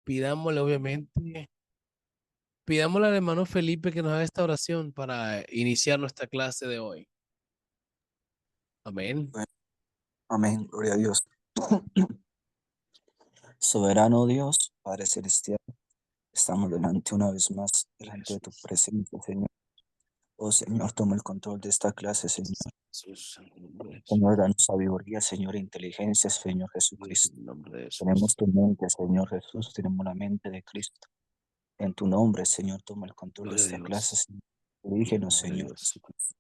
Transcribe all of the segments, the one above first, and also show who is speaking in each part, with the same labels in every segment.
Speaker 1: pidámosle obviamente, pidámosle al hermano Felipe que nos haga esta oración para iniciar nuestra clase de hoy. Amén.
Speaker 2: Bueno, amén, gloria a Dios. Soberano Dios, Padre Celestial, estamos delante una vez más, delante de tu
Speaker 1: Jesús,
Speaker 2: presencia, Señor. Oh Señor, toma el control de esta clase, Señor.
Speaker 1: Jesús, en el nombre de Jesús,
Speaker 2: Señor, danos sabiduría, Señor, e inteligencia, Señor
Speaker 1: en
Speaker 2: Jesucristo.
Speaker 1: el nombre de
Speaker 2: Tenemos
Speaker 1: Jesús.
Speaker 2: tu mente, Señor Jesús, tenemos la mente de Cristo. En tu nombre, Señor, toma el control de
Speaker 1: Gloria a
Speaker 2: esta clase,
Speaker 1: Dios,
Speaker 2: Señor.
Speaker 1: en el
Speaker 2: Dirígenos,
Speaker 1: nombre de
Speaker 2: Señor
Speaker 1: Dios.
Speaker 2: Jesucristo.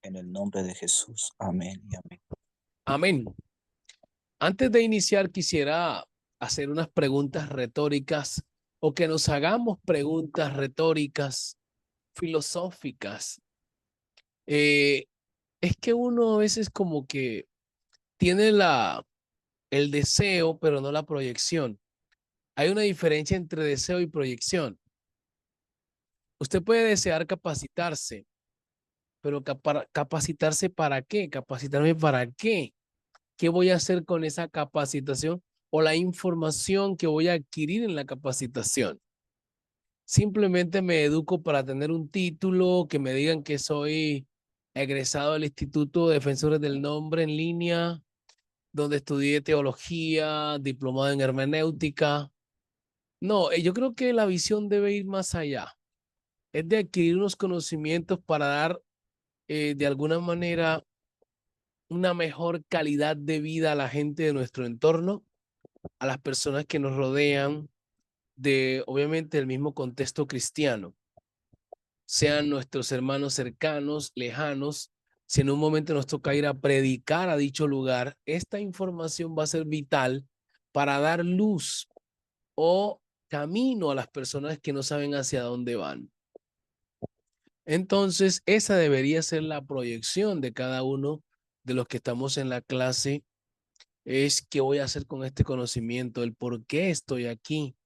Speaker 2: En el nombre de Jesús. Amén y amén.
Speaker 1: Amén. Antes de iniciar, quisiera hacer unas preguntas retóricas o que nos hagamos preguntas retóricas, filosóficas. Eh, es que uno a veces como que tiene el deseo, pero no la proyección. Hay una diferencia entre deseo y proyección. Usted puede desear capacitarse, pero capacitarse ¿para qué? ¿Capacitarme para qué? ¿Qué voy a hacer con esa capacitación o la información que voy a adquirir en la capacitación? Simplemente me educo para tener un título, que me digan que soy egresado del Instituto de Defensores del Nombre en línea, donde estudié teología, diplomado en hermenéutica. No, yo creo que la visión debe ir más allá. Es de adquirir unos conocimientos para dar de alguna manera una mejor calidad de vida a la gente de nuestro entorno, a las personas que nos rodean, de obviamente el mismo contexto cristiano, sean nuestros hermanos cercanos, lejanos. Si en un momento nos toca ir a predicar a dicho lugar, esta información va a ser vital para dar luz o camino a las personas que no saben hacia dónde van. Entonces, esa debería ser la proyección de cada uno de los que estamos en la clase, es qué voy a hacer con este conocimiento, el por qué estoy aquí.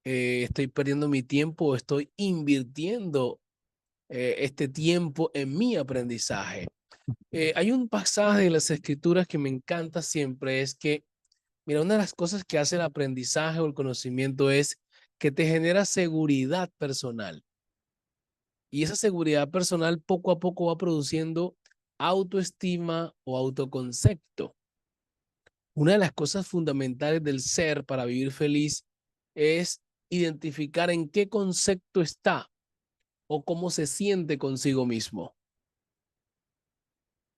Speaker 1: Estoy perdiendo mi tiempo o estoy invirtiendo este tiempo en mi aprendizaje. Hay un pasaje de las escrituras que me encanta siempre, es que, mira, una de las cosas que hace el aprendizaje o el conocimiento es que te genera seguridad personal. Y esa seguridad personal poco a poco va produciendo autoestima o autoconcepto. Una de las cosas fundamentales del ser para vivir feliz es identificar en qué concepto está o cómo se siente consigo mismo.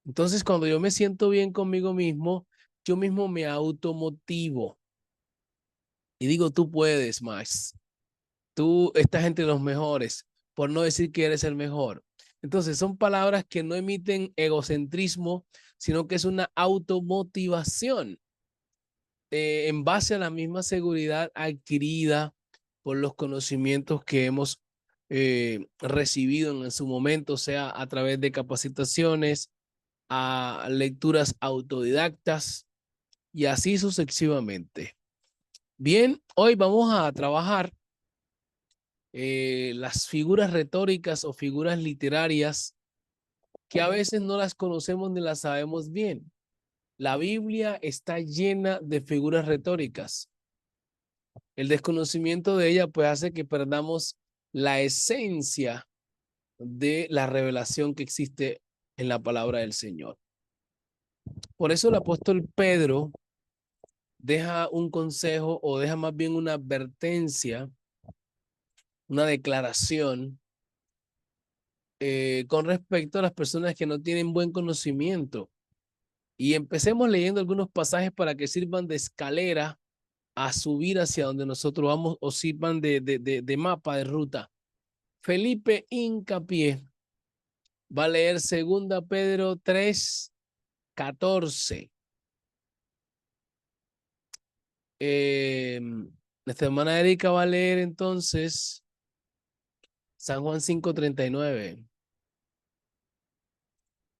Speaker 1: Entonces, cuando yo me siento bien conmigo mismo, yo mismo me automotivo y digo, tú puedes más, tú estás entre los mejores, por no decir que eres el mejor. Entonces, son palabras que no emiten egocentrismo, sino que es una automotivación en base a la misma seguridad adquirida por los conocimientos que hemos recibido en su momento, sea a través de capacitaciones, a lecturas autodidactas y así sucesivamente. Bien, hoy vamos a trabajar las figuras retóricas o figuras literarias que a veces no las conocemos ni las sabemos bien. La Biblia está llena de figuras retóricas. El desconocimiento de ella pues hace que perdamos la esencia de la revelación que existe en la palabra del Señor. Por eso el apóstol Pedro deja un consejo o deja más bien una advertencia, una declaración con respecto a las personas que no tienen buen conocimiento. Y empecemos leyendo algunos pasajes para que sirvan de escalera a subir hacia donde nosotros vamos o sirvan de mapa de ruta. Felipe Hincapié va a leer 2 Pedro 3:14. Nuestra hermana Erika va a leer entonces San Juan 5:39.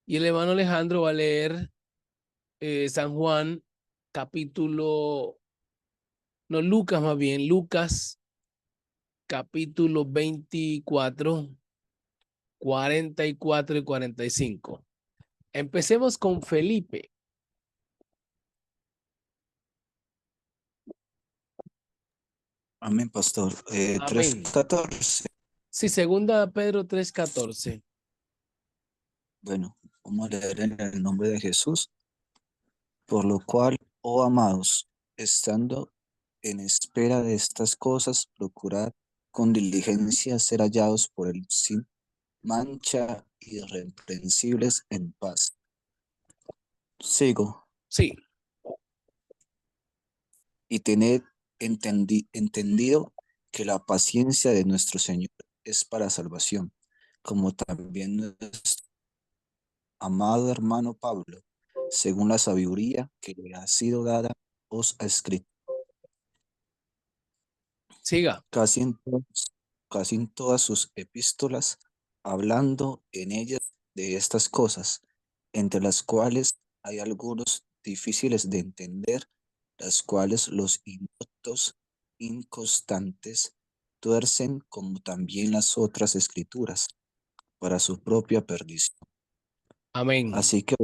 Speaker 1: Y el hermano Alejandro va a leer San Juan capítulo, no, Lucas más bien, Lucas capítulo 24, 44 y 45. Empecemos con Felipe.
Speaker 2: Amén, pastor.
Speaker 1: Amén.
Speaker 2: 3:14.
Speaker 1: Sí, segunda Pedro 3:14.
Speaker 2: Bueno, vamos a leer en el nombre de Jesús. Por lo cual, oh amados, estando en espera de estas cosas, procurad con diligencia ser hallados por él sin mancha, irreprensibles en paz. Sigo.
Speaker 1: Sí,
Speaker 2: Y tened entendido que la paciencia de nuestro Señor es para salvación, como también nuestro amado hermano Pablo, según la sabiduría que le ha sido dada, os ha escrito
Speaker 1: siga.
Speaker 2: casi en, casi en todas sus epístolas, hablando en ellas de estas cosas, entre las cuales hay algunos difíciles de entender, las cuales los indoctos inconstantes tuercen, como también las otras escrituras, para su propia perdición.
Speaker 1: Amén.
Speaker 2: Así que,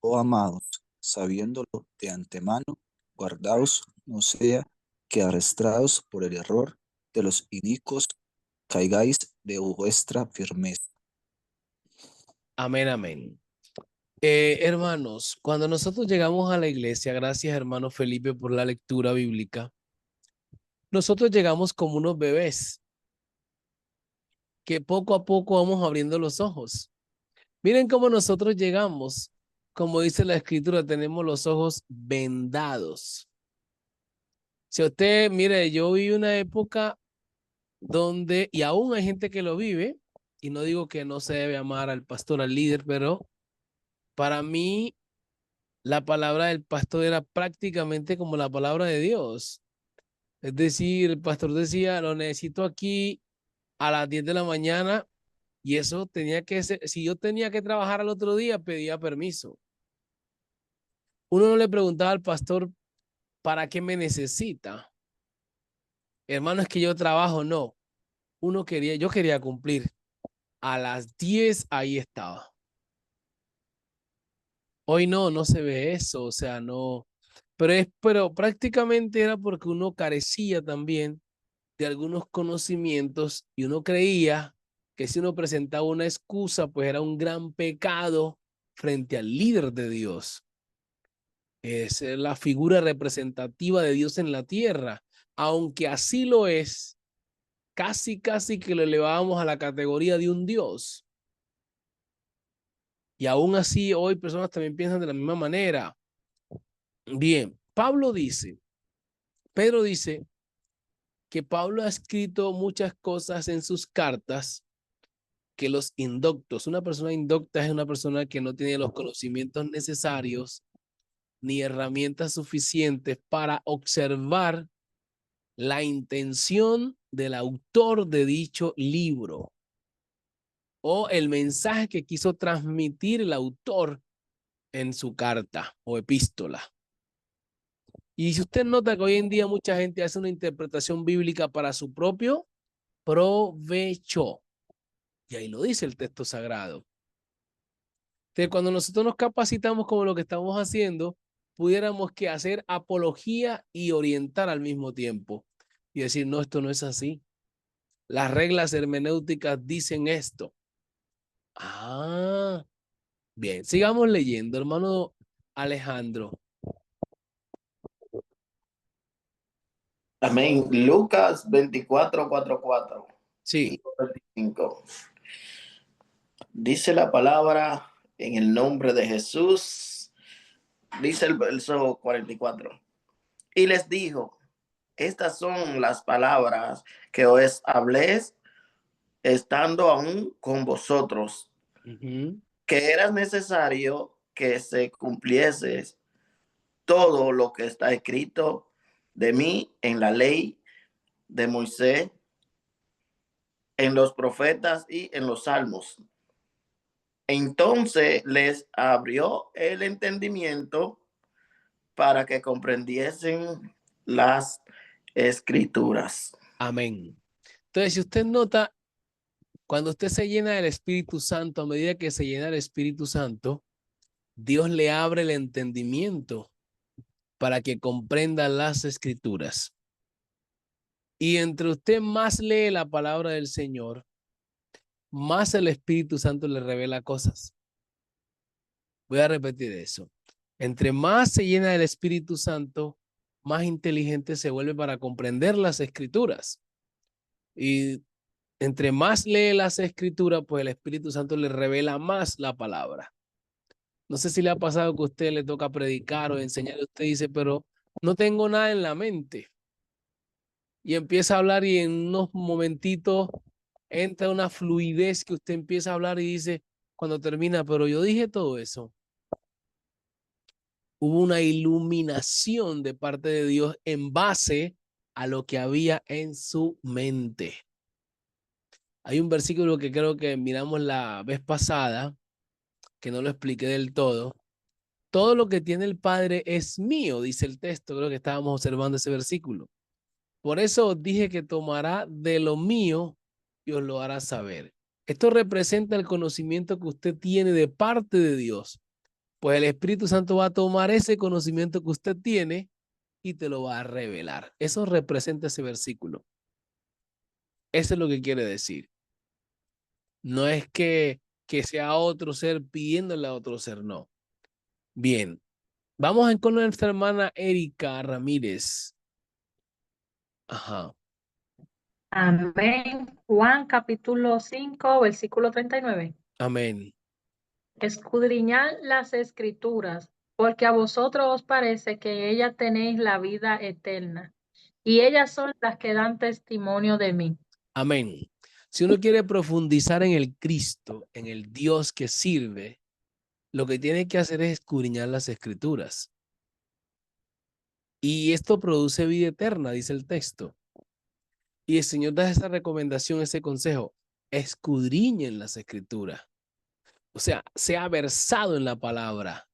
Speaker 2: oh amados, sabiéndolo de antemano, guardaos, no sea que arrastrados por el error de los inicuos caigáis de vuestra firmeza.
Speaker 1: Amén, amén. Hermanos, cuando nosotros llegamos a la iglesia, gracias hermano Felipe por la lectura bíblica, nosotros llegamos como unos bebés que poco a poco vamos abriendo los ojos. Miren cómo nosotros llegamos, como dice la escritura, tenemos los ojos vendados. Si usted, mire, yo viví una época donde, y aún hay gente que lo vive, y no digo que no se debe amar al pastor, al líder, pero para mí la palabra del pastor era prácticamente como la palabra de Dios. Es decir, el pastor decía, lo necesito aquí a las 10 de la mañana y eso tenía que ser, si yo tenía que trabajar al otro día, pedía permiso. Uno no le preguntaba al pastor, ¿para qué me necesita? Hermano, es que yo trabajo, no. Yo quería cumplir. A las 10 ahí estaba. Hoy no, no se ve eso, o sea, no. Pero prácticamente era porque uno carecía también de algunos conocimientos y uno creía que si uno presentaba una excusa, pues era un gran pecado frente al líder de Dios. Es la figura representativa de Dios en la tierra. Aunque así lo es, casi que lo elevábamos a la categoría de un Dios. Y aún así, hoy personas también piensan de la misma manera. Bien, Pedro dice que Pablo ha escrito muchas cosas en sus cartas que los indoctos, una persona indocta es una persona que no tiene los conocimientos necesarios ni herramientas suficientes para observar la intención del autor de dicho libro o el mensaje que quiso transmitir el autor en su carta o epístola. Y si usted nota que hoy en día mucha gente hace una interpretación bíblica para su propio provecho, y ahí lo dice el texto sagrado. Entonces, cuando nosotros nos capacitamos como lo que estamos haciendo, pudiéramos que hacer apología y orientar al mismo tiempo y decir, no, esto no es así. Las reglas hermenéuticas dicen esto. Ah, bien, sigamos leyendo, hermano Alejandro.
Speaker 3: Amén. Lucas 24:44 y
Speaker 1: Sí,
Speaker 3: 45. Dice la palabra en el nombre de Jesús. Dice el verso 44. Y les dijo, estas son las palabras que os hablé estando aún con vosotros, que era necesario que se cumpliese todo lo que está escrito de mí en la ley de Moisés, en los profetas y en los salmos. Entonces les abrió el entendimiento para que comprendiesen las escrituras.
Speaker 1: Amén. Entonces, si usted nota, cuando usted se llena del Espíritu Santo, a medida que se llena del Espíritu Santo, Dios le abre el entendimiento para que comprenda las escrituras. Y entre usted más lee la palabra del Señor, más el Espíritu Santo le revela cosas. Voy a repetir eso. Entre más se llena del Espíritu Santo, más inteligente se vuelve para comprender las Escrituras. Y entre más lee las Escrituras, pues el Espíritu Santo le revela más la palabra. No sé si le ha pasado que a usted le toca predicar o enseñar. Usted dice, pero no tengo nada en la mente. Y empieza a hablar y en unos momentitos entra una fluidez que usted empieza a hablar y dice, cuando termina, pero yo dije todo eso. Hubo una iluminación de parte de Dios en base a lo que había en su mente. Hay un versículo que creo que miramos la vez pasada, que no lo expliqué del todo. Todo lo que tiene el Padre es mío, dice el texto. Creo que estábamos observando ese versículo. Por eso os dije que tomará de lo mío y os lo hará saber. Esto representa el conocimiento que usted tiene de parte de Dios. Pues el Espíritu Santo va a tomar ese conocimiento que usted tiene y te lo va a revelar. Eso representa ese versículo. Eso es lo que quiere decir. No es que sea otro ser pidiéndole a otro ser, no. Bien, vamos con nuestra hermana Erika Ramírez. Ajá,
Speaker 4: Amén. Juan capítulo 5, versículo 39.
Speaker 1: amén,
Speaker 4: Escudriñad las escrituras, porque a vosotros os parece que ellas tenéis la vida eterna, y ellas son las que dan testimonio de mí.
Speaker 1: amén. Si uno quiere profundizar en el Cristo, en el Dios que sirve, lo que tiene que hacer es escudriñar las escrituras. Y esto produce vida eterna, dice el texto. Y el Señor da esa recomendación, ese consejo. Escudriñen las escrituras. O sea versado en la palabra.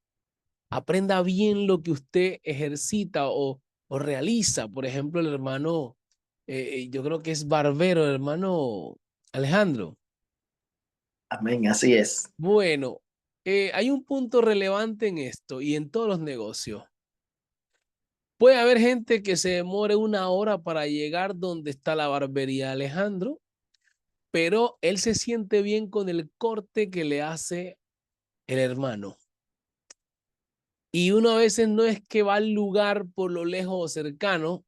Speaker 1: Aprenda bien lo que usted ejercita o realiza. Por ejemplo, el hermano, yo creo que es barbero, el hermano Alejandro.
Speaker 3: Amén, así es.
Speaker 1: Bueno, hay un punto relevante en esto y en todos los negocios. Puede haber gente que se demore 1 hora para llegar donde está la barbería de Alejandro, pero él se siente bien con el corte que le hace el hermano. Y uno a veces no es que va al lugar por lo lejos o cercano,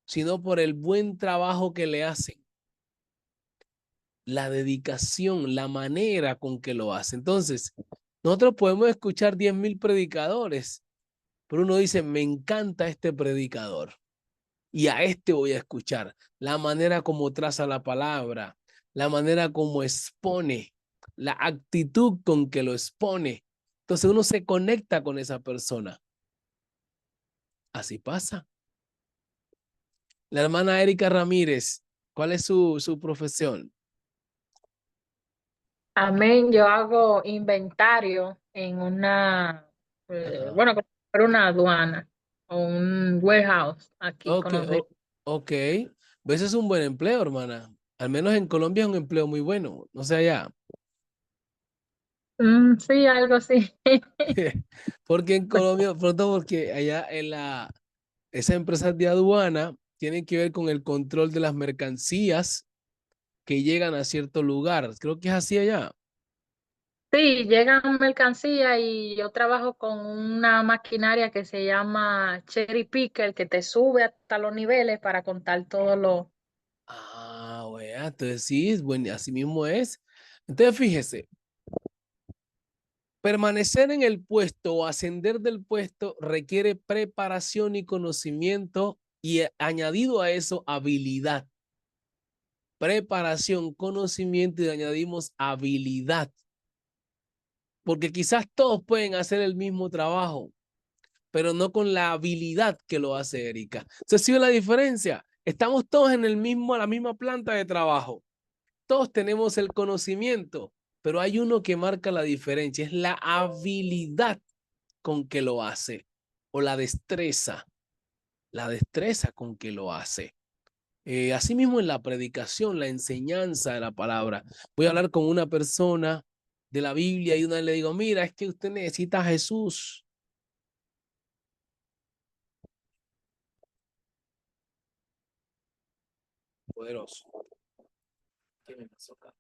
Speaker 1: sino por el buen trabajo que le hacen, la dedicación, la manera con que lo hace. Entonces, nosotros podemos escuchar 10,000 predicadores, pero uno dice, me encanta este predicador y a este voy a escuchar. La manera como traza la palabra, la manera como expone, la actitud con que lo expone. Entonces uno se conecta con esa persona. Así pasa. La hermana Erika Ramírez, ¿cuál es su profesión?
Speaker 4: Amén. Yo hago inventario en una,
Speaker 1: Ajá.
Speaker 4: bueno, como si fuera una aduana o un warehouse aquí
Speaker 1: Ok,
Speaker 4: conocido.
Speaker 1: ok. Ese es un buen empleo, hermana. Al menos en Colombia es un empleo muy bueno. No sé allá.
Speaker 4: Sí, algo así.
Speaker 1: Porque en Colombia, pronto porque allá esas empresas de aduana tienen que ver con el control de las mercancías que llegan a cierto lugar. Creo que es así allá.
Speaker 4: Sí, llegan mercancía y yo trabajo con una maquinaria que se llama Cherry Picker, que te sube hasta los niveles para contar todo lo...
Speaker 1: Ah, bueno, entonces sí, es bueno, así mismo es. Entonces fíjese, permanecer en el puesto o ascender del puesto requiere preparación y conocimiento y añadido a eso habilidad. Preparación, conocimiento y añadimos habilidad. Porque quizás todos pueden hacer el mismo trabajo, pero no con la habilidad que lo hace Erika. ¿Se sigue la diferencia? Estamos todos en la misma planta de trabajo. Todos tenemos el conocimiento, pero hay uno que marca la diferencia, es la habilidad con que lo hace o la destreza con que lo hace. Asimismo en la predicación, la enseñanza de la palabra. Voy a hablar con una persona de la Biblia y una vez le digo, mira, es que usted necesita a Jesús. Poderoso. ¿Qué me pasó acá?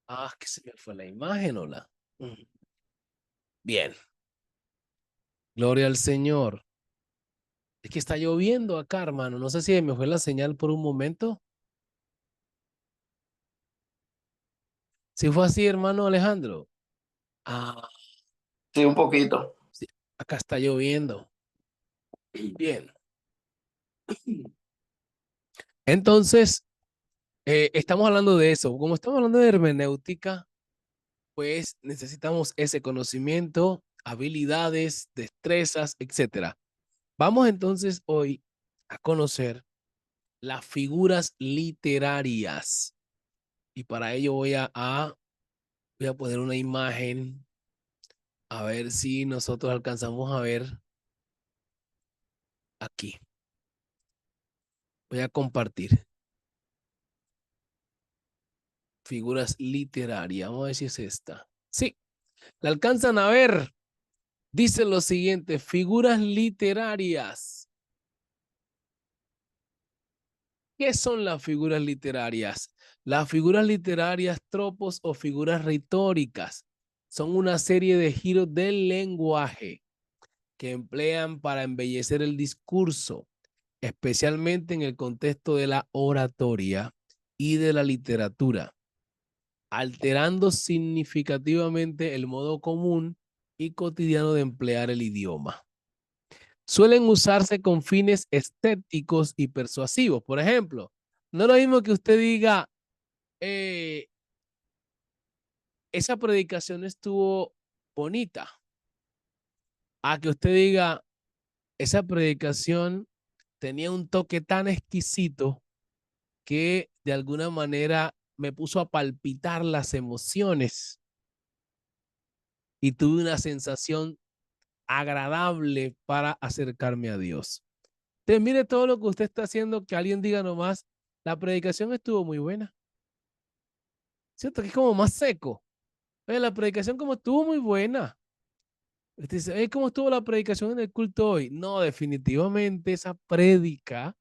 Speaker 1: Ah, que se me fue la imagen, hola. Bien. Gloria al Señor. Es que está lloviendo acá, hermano. No sé si me fue la señal por un momento. Si fue así, hermano Alejandro. Ah,
Speaker 3: Sí, un poquito.
Speaker 1: sí, acá está lloviendo. Bien. Entonces, estamos hablando de eso. Como estamos hablando de hermenéutica, pues necesitamos ese conocimiento, habilidades, destrezas, etcétera. Vamos entonces hoy a conocer las figuras literarias. Y para ello voy a poner una imagen a ver si nosotros alcanzamos a ver aquí. Voy a compartir figuras literarias. Vamos a ver si es esta. Sí, la alcanzan a ver. Dice lo siguiente, figuras literarias. ¿Qué son las figuras literarias? Las figuras literarias, tropos o figuras retóricas son una serie de giros del lenguaje que emplean para embellecer el discurso, especialmente en el contexto de la oratoria y de la literatura, alterando significativamente el modo común y cotidiano de emplear el idioma. Suelen usarse con fines estéticos y persuasivos. Por ejemplo, no es lo mismo que usted diga, esa predicación estuvo bonita, a que usted diga, esa predicación tenía un toque tan exquisito que de alguna manera me puso a palpitar las emociones y tuve una sensación agradable para acercarme a Dios. Entonces, mire todo lo que usted está haciendo, que alguien diga nomás, la predicación estuvo muy buena. ¿Cierto? Que es como más seco. Oye, la predicación como estuvo muy buena. Usted dice, ¿cómo estuvo la predicación en el culto hoy? No, definitivamente esa prédica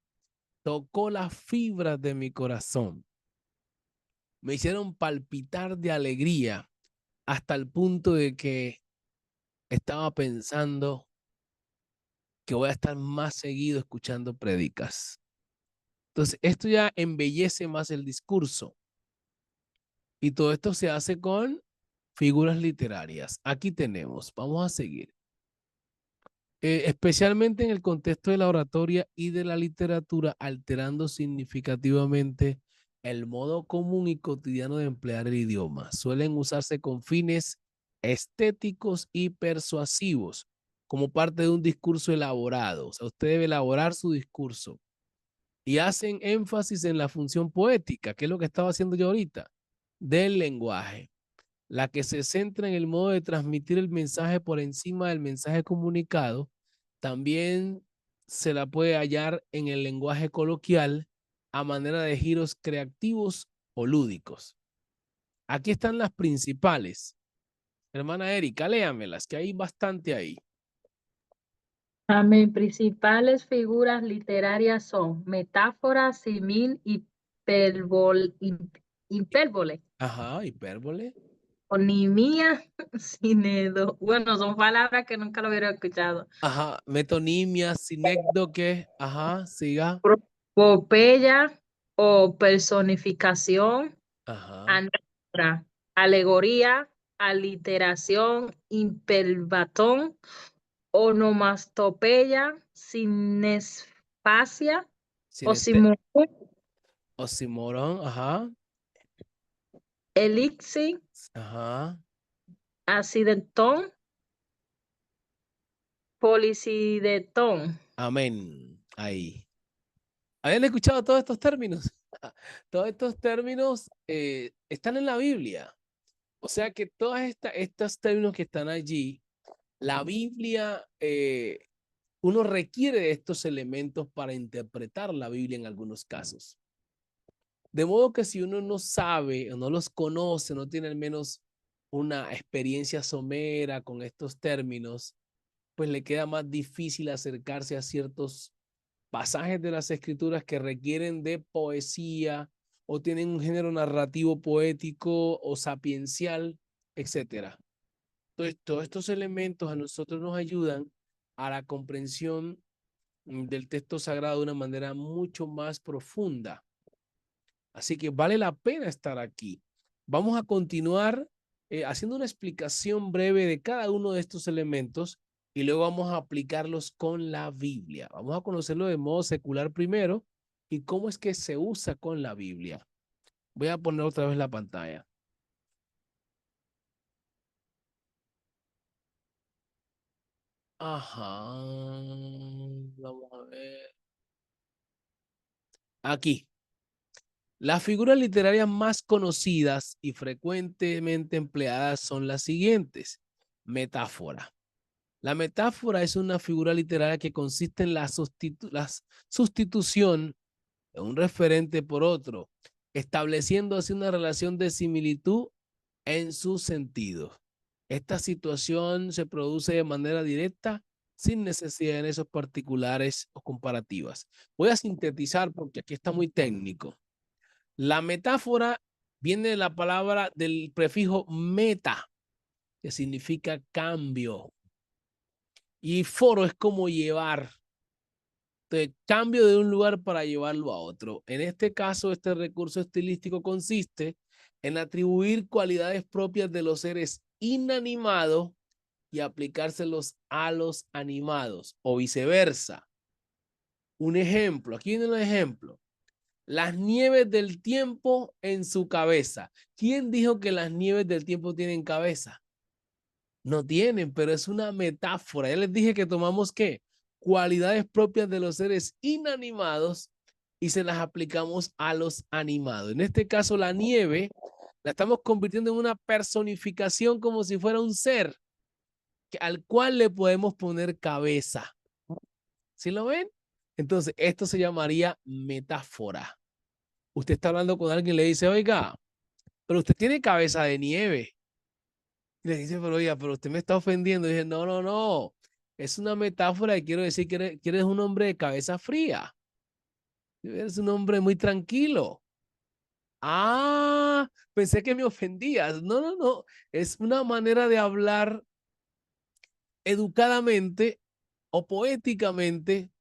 Speaker 1: tocó las fibras de mi corazón. Me hicieron palpitar de alegría hasta el punto de que estaba pensando que voy a estar más seguido escuchando prédicas. Entonces, esto ya embellece más el discurso. Y todo esto se hace con figuras literarias. Aquí tenemos, vamos a seguir. Especialmente en el contexto de la oratoria y de la literatura, alterando significativamente el modo común y cotidiano de emplear el idioma. Suelen usarse con fines estéticos y persuasivos, como parte de un discurso elaborado. O sea, usted debe elaborar su discurso. Y hacen énfasis en la función poética, que es lo que estaba haciendo yo ahorita, del lenguaje, la que se centra en el modo de transmitir el mensaje por encima del mensaje comunicado. También se la puede hallar en el lenguaje coloquial a manera de giros creativos o lúdicos. Aquí están las principales. Hermana Erika, léamelas, que hay bastante ahí.
Speaker 4: Mis principales figuras literarias son metáfora, símil, hipérbole,
Speaker 1: Ajá, hipérbole.
Speaker 4: onimía, sinedo. Bueno, son palabras que nunca lo hubiera escuchado.
Speaker 1: Ajá, metonimia, sinécdoque. Ajá, siga.
Speaker 4: Propopeya o personificación,
Speaker 1: Ajá,
Speaker 4: anáfora, alegoría, aliteración, imperbatón, onomastopeya, sinespasia, osimorón,
Speaker 1: oxímoron. Ajá,
Speaker 4: elixir,
Speaker 1: ajá.
Speaker 4: acidentón, policidetón.
Speaker 1: Amén. Ahí. ¿Habían escuchado todos estos términos? Todos estos términos están en la Biblia. O sea que todos estos términos que están allí, la Biblia, uno requiere de estos elementos para interpretar la Biblia en algunos casos. De modo que si uno no sabe o no los conoce, no tiene al menos una experiencia somera con estos términos, pues le queda más difícil acercarse a ciertos pasajes de las escrituras que requieren de poesía o tienen un género narrativo poético o sapiencial, etcétera. Entonces, todos estos elementos a nosotros nos ayudan a la comprensión del texto sagrado de una manera mucho más profunda. Así que vale la pena estar aquí. Vamos a continuar haciendo una explicación breve de cada uno de estos elementos y luego vamos a aplicarlos con la Biblia. Vamos a conocerlo de modo secular primero y cómo es que se usa con la Biblia. Voy a poner otra vez la pantalla. Ajá. Vamos a ver. Aquí. Las figuras literarias más conocidas y frecuentemente empleadas son las siguientes. Metáfora. La metáfora es una figura literaria que consiste en la sustitución de un referente por otro, estableciendo así una relación de similitud en su sentido. Esta situación se produce de manera directa sin necesidad de esos particulares o comparativas. Voy a sintetizar porque aquí está muy técnico. La metáfora viene de la palabra del prefijo meta, que significa cambio. Y foro es como llevar. Entonces, cambio de un lugar para llevarlo a otro. En este caso, este recurso estilístico consiste en atribuir cualidades propias de los seres inanimados y aplicárselos a los animados o viceversa. Un ejemplo, aquí viene un ejemplo. Las nieves del tiempo en su cabeza. ¿Quién dijo que las nieves del tiempo tienen cabeza? No tienen, pero es una metáfora. Ya les dije que tomamos ¿qué? Cualidades propias de los seres inanimados y se las aplicamos a los animados. En este caso, la nieve la estamos convirtiendo en una personificación como si fuera un ser al cual le podemos poner cabeza. ¿Sí lo ven? Entonces, esto se llamaría metáfora. Usted está hablando con alguien y le dice, oiga, pero usted tiene cabeza de nieve. Y le dice, pero oiga, pero usted me está ofendiendo. Y dice, no, no, no. Es una metáfora y quiero decir que eres un hombre de cabeza fría. Eres un hombre muy tranquilo. Ah, pensé que me ofendías. No, no, no. Es una manera de hablar educadamente o poéticamente,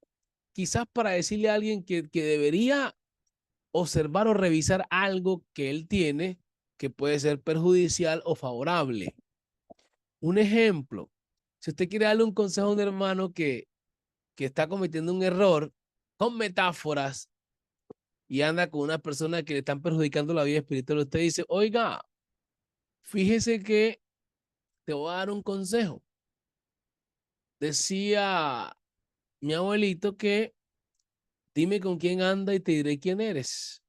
Speaker 1: quizás para decirle a alguien que debería observar o revisar algo que él tiene que puede ser perjudicial o favorable. Un ejemplo, si usted quiere darle un consejo a un hermano que está cometiendo un error con metáforas y anda con una persona que le están perjudicando la vida espiritual, usted dice, oiga, fíjese que te voy a dar un consejo. Decía mi abuelito que dime con quién anda y te diré quién eres.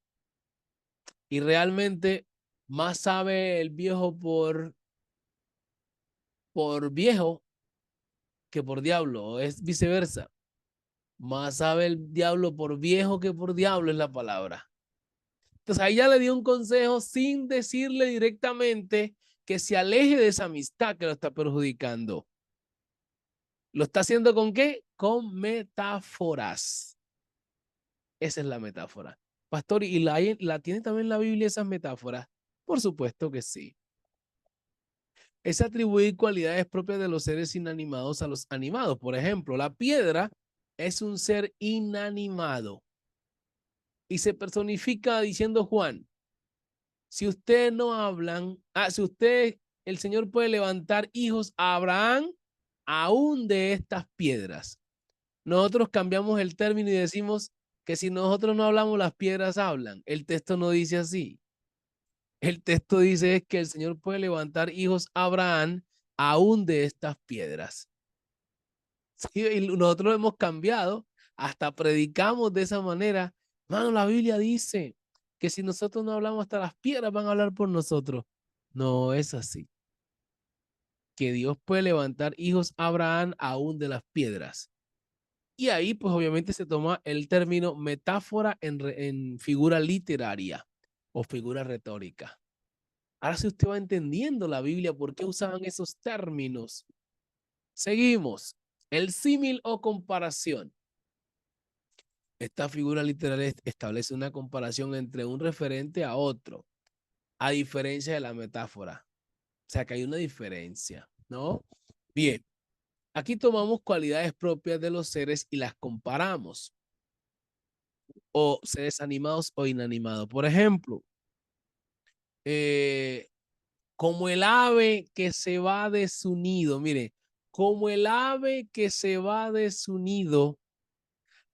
Speaker 1: Y realmente más sabe el viejo por viejo que por diablo, o es viceversa. Más sabe el diablo por viejo que por diablo es la palabra. Entonces ahí ya le dio un consejo sin decirle directamente que se aleje de esa amistad que lo está perjudicando. ¿Lo está haciendo con qué? Con metáforas. Esa es la metáfora. Pastor, ¿y la tiene también la Biblia esas metáforas? Por supuesto que sí. Es atribuir cualidades propias de los seres inanimados a los animados. Por ejemplo, la piedra es un ser inanimado y se personifica diciendo Juan, si ustedes no hablan, el Señor puede levantar hijos a Abraham aún de estas piedras. Nosotros cambiamos el término y decimos que si nosotros no hablamos, las piedras hablan. El texto no dice así. El texto dice que el Señor puede levantar hijos a Abraham aún de estas piedras. Sí, y nosotros lo hemos cambiado, hasta predicamos de esa manera. Mano, la Biblia dice que si nosotros no hablamos, hasta las piedras van a hablar por nosotros. No es así. Que Dios puede levantar hijos a Abraham aún de las piedras. Y ahí, pues obviamente se toma el término metáfora en figura literaria. o figura retórica. Ahora si usted va entendiendo la Biblia, ¿por qué usaban esos términos? Seguimos. El símil o comparación. Esta figura literal establece una comparación entre un referente a otro, a diferencia de la metáfora. O sea que hay una diferencia, ¿no? Bien, aquí tomamos cualidades propias de los seres y las comparamos. O seres animados o inanimados. Por ejemplo, como el ave que se va de su nido, mire, como el ave que se va de su nido,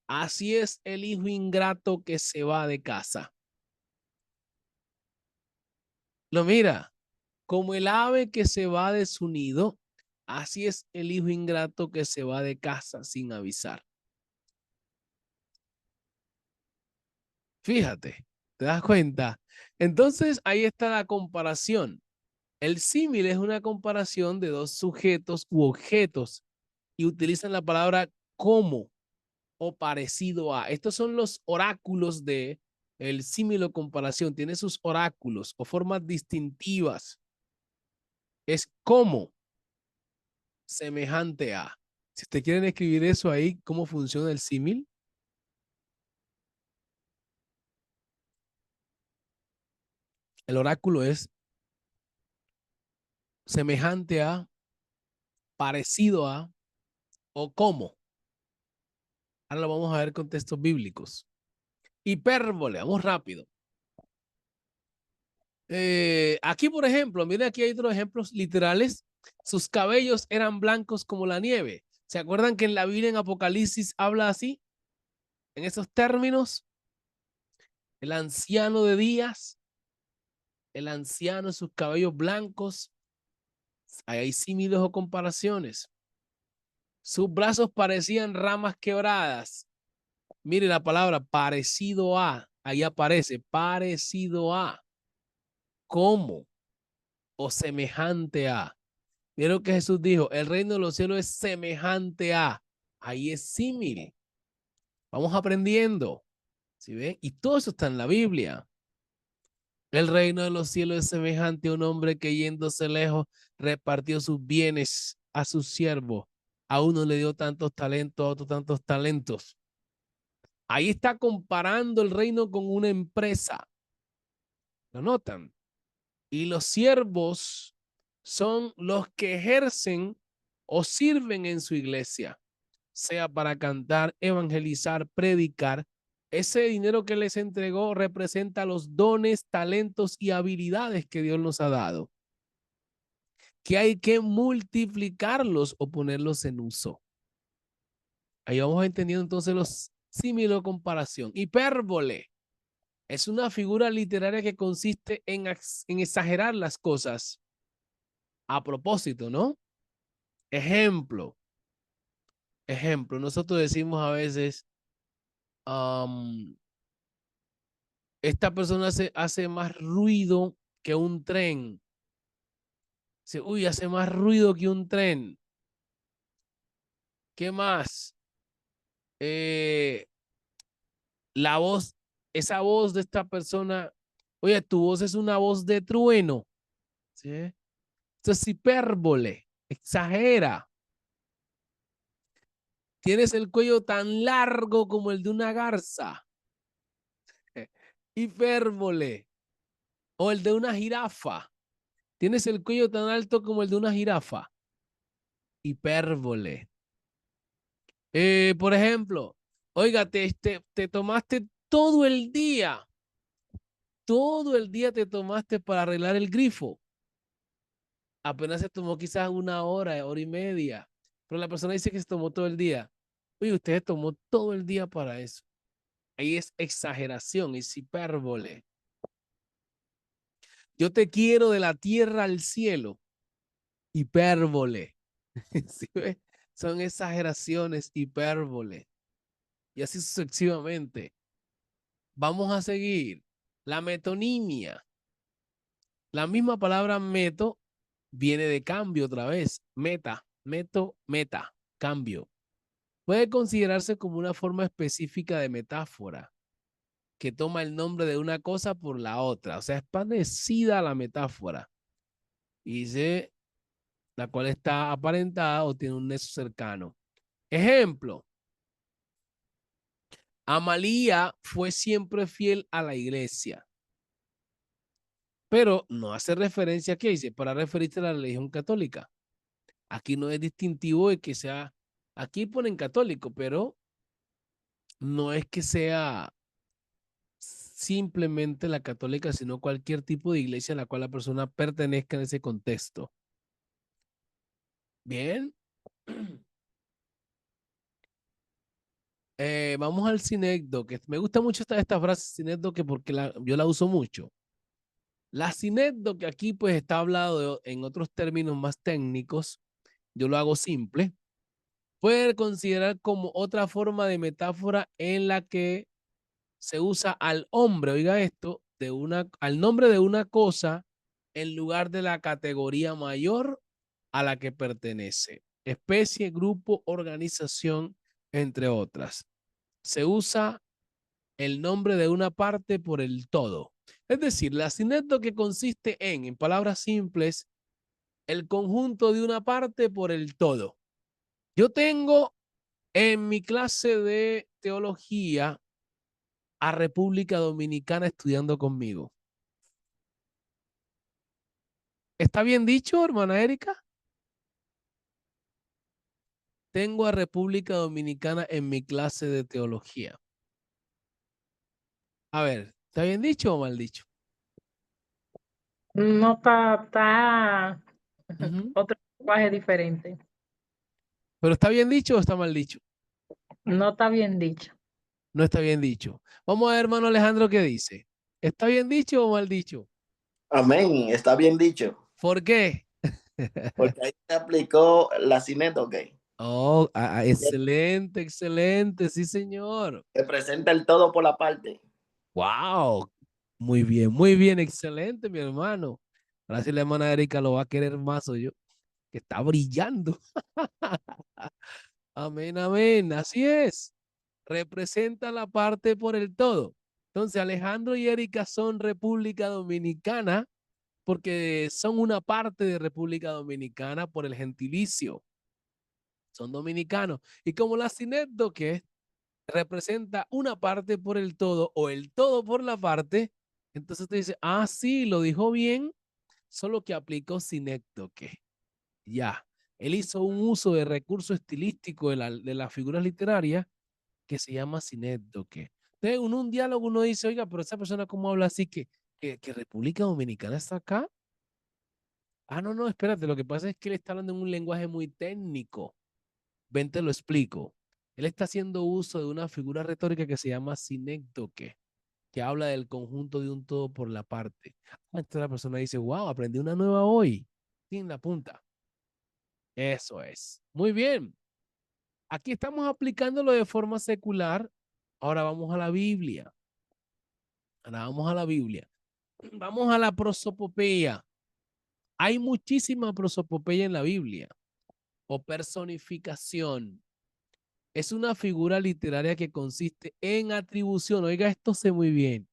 Speaker 1: así es el hijo ingrato que se va de casa. Lo mira, como el ave que se va de su nido, así es el hijo ingrato que se va de casa sin avisar. Fíjate, ¿te das cuenta? Entonces ahí está la comparación. El símil es una comparación de dos sujetos u objetos y utilizan la palabra como o parecido a. Estos son los oráculos de el símil o comparación. Tiene sus oráculos o formas distintivas. Es como, semejante a. Si ustedes quieren escribir eso ahí, ¿cómo funciona el símil? El oráculo es semejante a, parecido a o como. Ahora lo vamos a ver con textos bíblicos. Hipérbole, vamos rápido. Aquí, por ejemplo, miren, aquí hay otros ejemplos literales. Sus cabellos eran blancos como la nieve. ¿Se acuerdan que en la Biblia en Apocalipsis habla así? En esos términos, el anciano de días, el anciano, sus cabellos blancos. Ahí hay símiles o comparaciones. Sus brazos parecían ramas quebradas. Mire la palabra parecido a. Ahí aparece parecido a. ¿Cómo? O semejante a. Vieron que Jesús dijo, el reino de los cielos es semejante a. Ahí es símil. Vamos aprendiendo. ¿Sí ven? Y todo eso está en la Biblia. El reino de los cielos es semejante a un hombre que yéndose lejos repartió sus bienes a sus siervos. A uno le dio tantos talentos, a otro tantos talentos. Ahí está comparando el reino con una empresa. ¿Lo notan? Y los siervos son los que ejercen o sirven en su iglesia, sea para cantar, evangelizar, predicar. Ese dinero que les entregó representa los dones, talentos y habilidades que Dios nos ha dado, que hay que multiplicarlos o ponerlos en uso. Ahí vamos entendiendo entonces los símiles o comparación. Hipérbole es una figura literaria que consiste en exagerar las cosas a propósito, ¿no? Ejemplo, nosotros decimos a veces, esta persona hace más ruido que un tren. Dice, uy, hace más ruido que un tren. ¿Qué más? La voz, esa voz de esta persona, oye, tu voz es una voz de trueno. ¿Sí? Esto es hipérbole, exagera. Tienes el cuello tan largo como el de una garza. Hipérbole. O el de una jirafa. Tienes el cuello tan alto como el de una jirafa. Hipérbole. Por ejemplo, oiga, te tomaste todo el día te tomaste para arreglar el grifo. Apenas se tomó quizás una hora, hora y media, pero la persona dice que se tomó todo el día. Oye, usted se tomó todo el día para eso. Ahí es exageración, es hipérbole. Yo te quiero de la tierra al cielo. Hipérbole. ¿Sí ve? Son exageraciones, hipérbole. Y así sucesivamente. Vamos a seguir. La metonimia. La misma palabra meto viene de cambio otra vez. Meta, meto, meta, cambio. Puede considerarse como una forma específica de metáfora. que toma el nombre de una cosa por la otra. O sea, es parecida a la metáfora. Y dice, la cual está aparentada o tiene un nexo cercano. Ejemplo, Amalía fue siempre fiel a la iglesia, pero no hace referencia, ¿qué dice? Para referirse a la religión católica. Aquí no es distintivo de que sea, aquí ponen católico, pero no es que sea simplemente la católica, sino cualquier tipo de iglesia a la cual la persona pertenezca en ese contexto. Bien. Vamos al sinécdoque. Me gusta mucho esta frase sinécdoque porque yo la uso mucho. La sinécdoque aquí pues está hablado en otros términos más técnicos. Yo lo hago simple. Puede considerar como otra forma de metáfora en la que se usa al hombre, oiga esto, al nombre de una cosa en lugar de la categoría mayor a la que pertenece. Especie, grupo, organización, entre otras. Se usa el nombre de una parte por el todo. Es decir, la sinécdoque consiste en palabras simples, el conjunto de una parte por el todo. Yo tengo en mi clase de teología a República Dominicana estudiando conmigo. ¿Está bien dicho, hermana Erika? Tengo a República Dominicana en mi clase de teología. A ver, ¿está bien dicho o mal dicho?
Speaker 4: No está
Speaker 1: Ujú.
Speaker 4: otro lenguaje diferente.
Speaker 1: ¿Pero está bien dicho o está mal dicho?
Speaker 4: No está bien dicho.
Speaker 1: No está bien dicho. Vamos a ver, hermano Alejandro, qué dice. ¿Está bien dicho o mal dicho?
Speaker 3: Amén, está bien dicho,
Speaker 1: ¿Por qué?
Speaker 3: porque ahí se aplicó la sinécdoque,
Speaker 1: Oh, excelente, excelente, sí, señor.
Speaker 3: que presenta el todo por la parte.
Speaker 1: Wow, muy bien, excelente, mi hermano. Ahora sí la hermana Erika lo va a querer más, o yo, que está brillando. Amén, amén, así es. Representa la parte por el todo. Entonces, Alejandro y Erika son República Dominicana porque son una parte de República Dominicana por el gentilicio. Son dominicanos. Y como la sinécdoque representa una parte por el todo o el todo por la parte, entonces te dice, ah, sí, lo dijo bien, solo que aplicó sinécdoque. Ya. Él hizo un uso de recurso estilístico de las figuras literarias que se llama sinécdoque. Entonces, en un diálogo uno dice, oiga, pero esa persona cómo habla así que República Dominicana está acá. Ah, no, no, espérate, lo que pasa es que él está hablando en un lenguaje muy técnico. Ven, te lo explico. Él está haciendo uso de una figura retórica que se llama sinécdoque, que habla del conjunto de un todo por la parte. Entonces la persona dice, wow, aprendí una nueva hoy. Sin la punta. Eso es. Muy bien. Aquí estamos aplicándolo de forma secular. Ahora vamos a la Biblia. Ahora vamos a la Biblia. Vamos a la prosopopeya. Hay muchísima prosopopeya en la Biblia o personificación. Es una figura literaria que consiste en atribución, oiga, esto sé muy bien,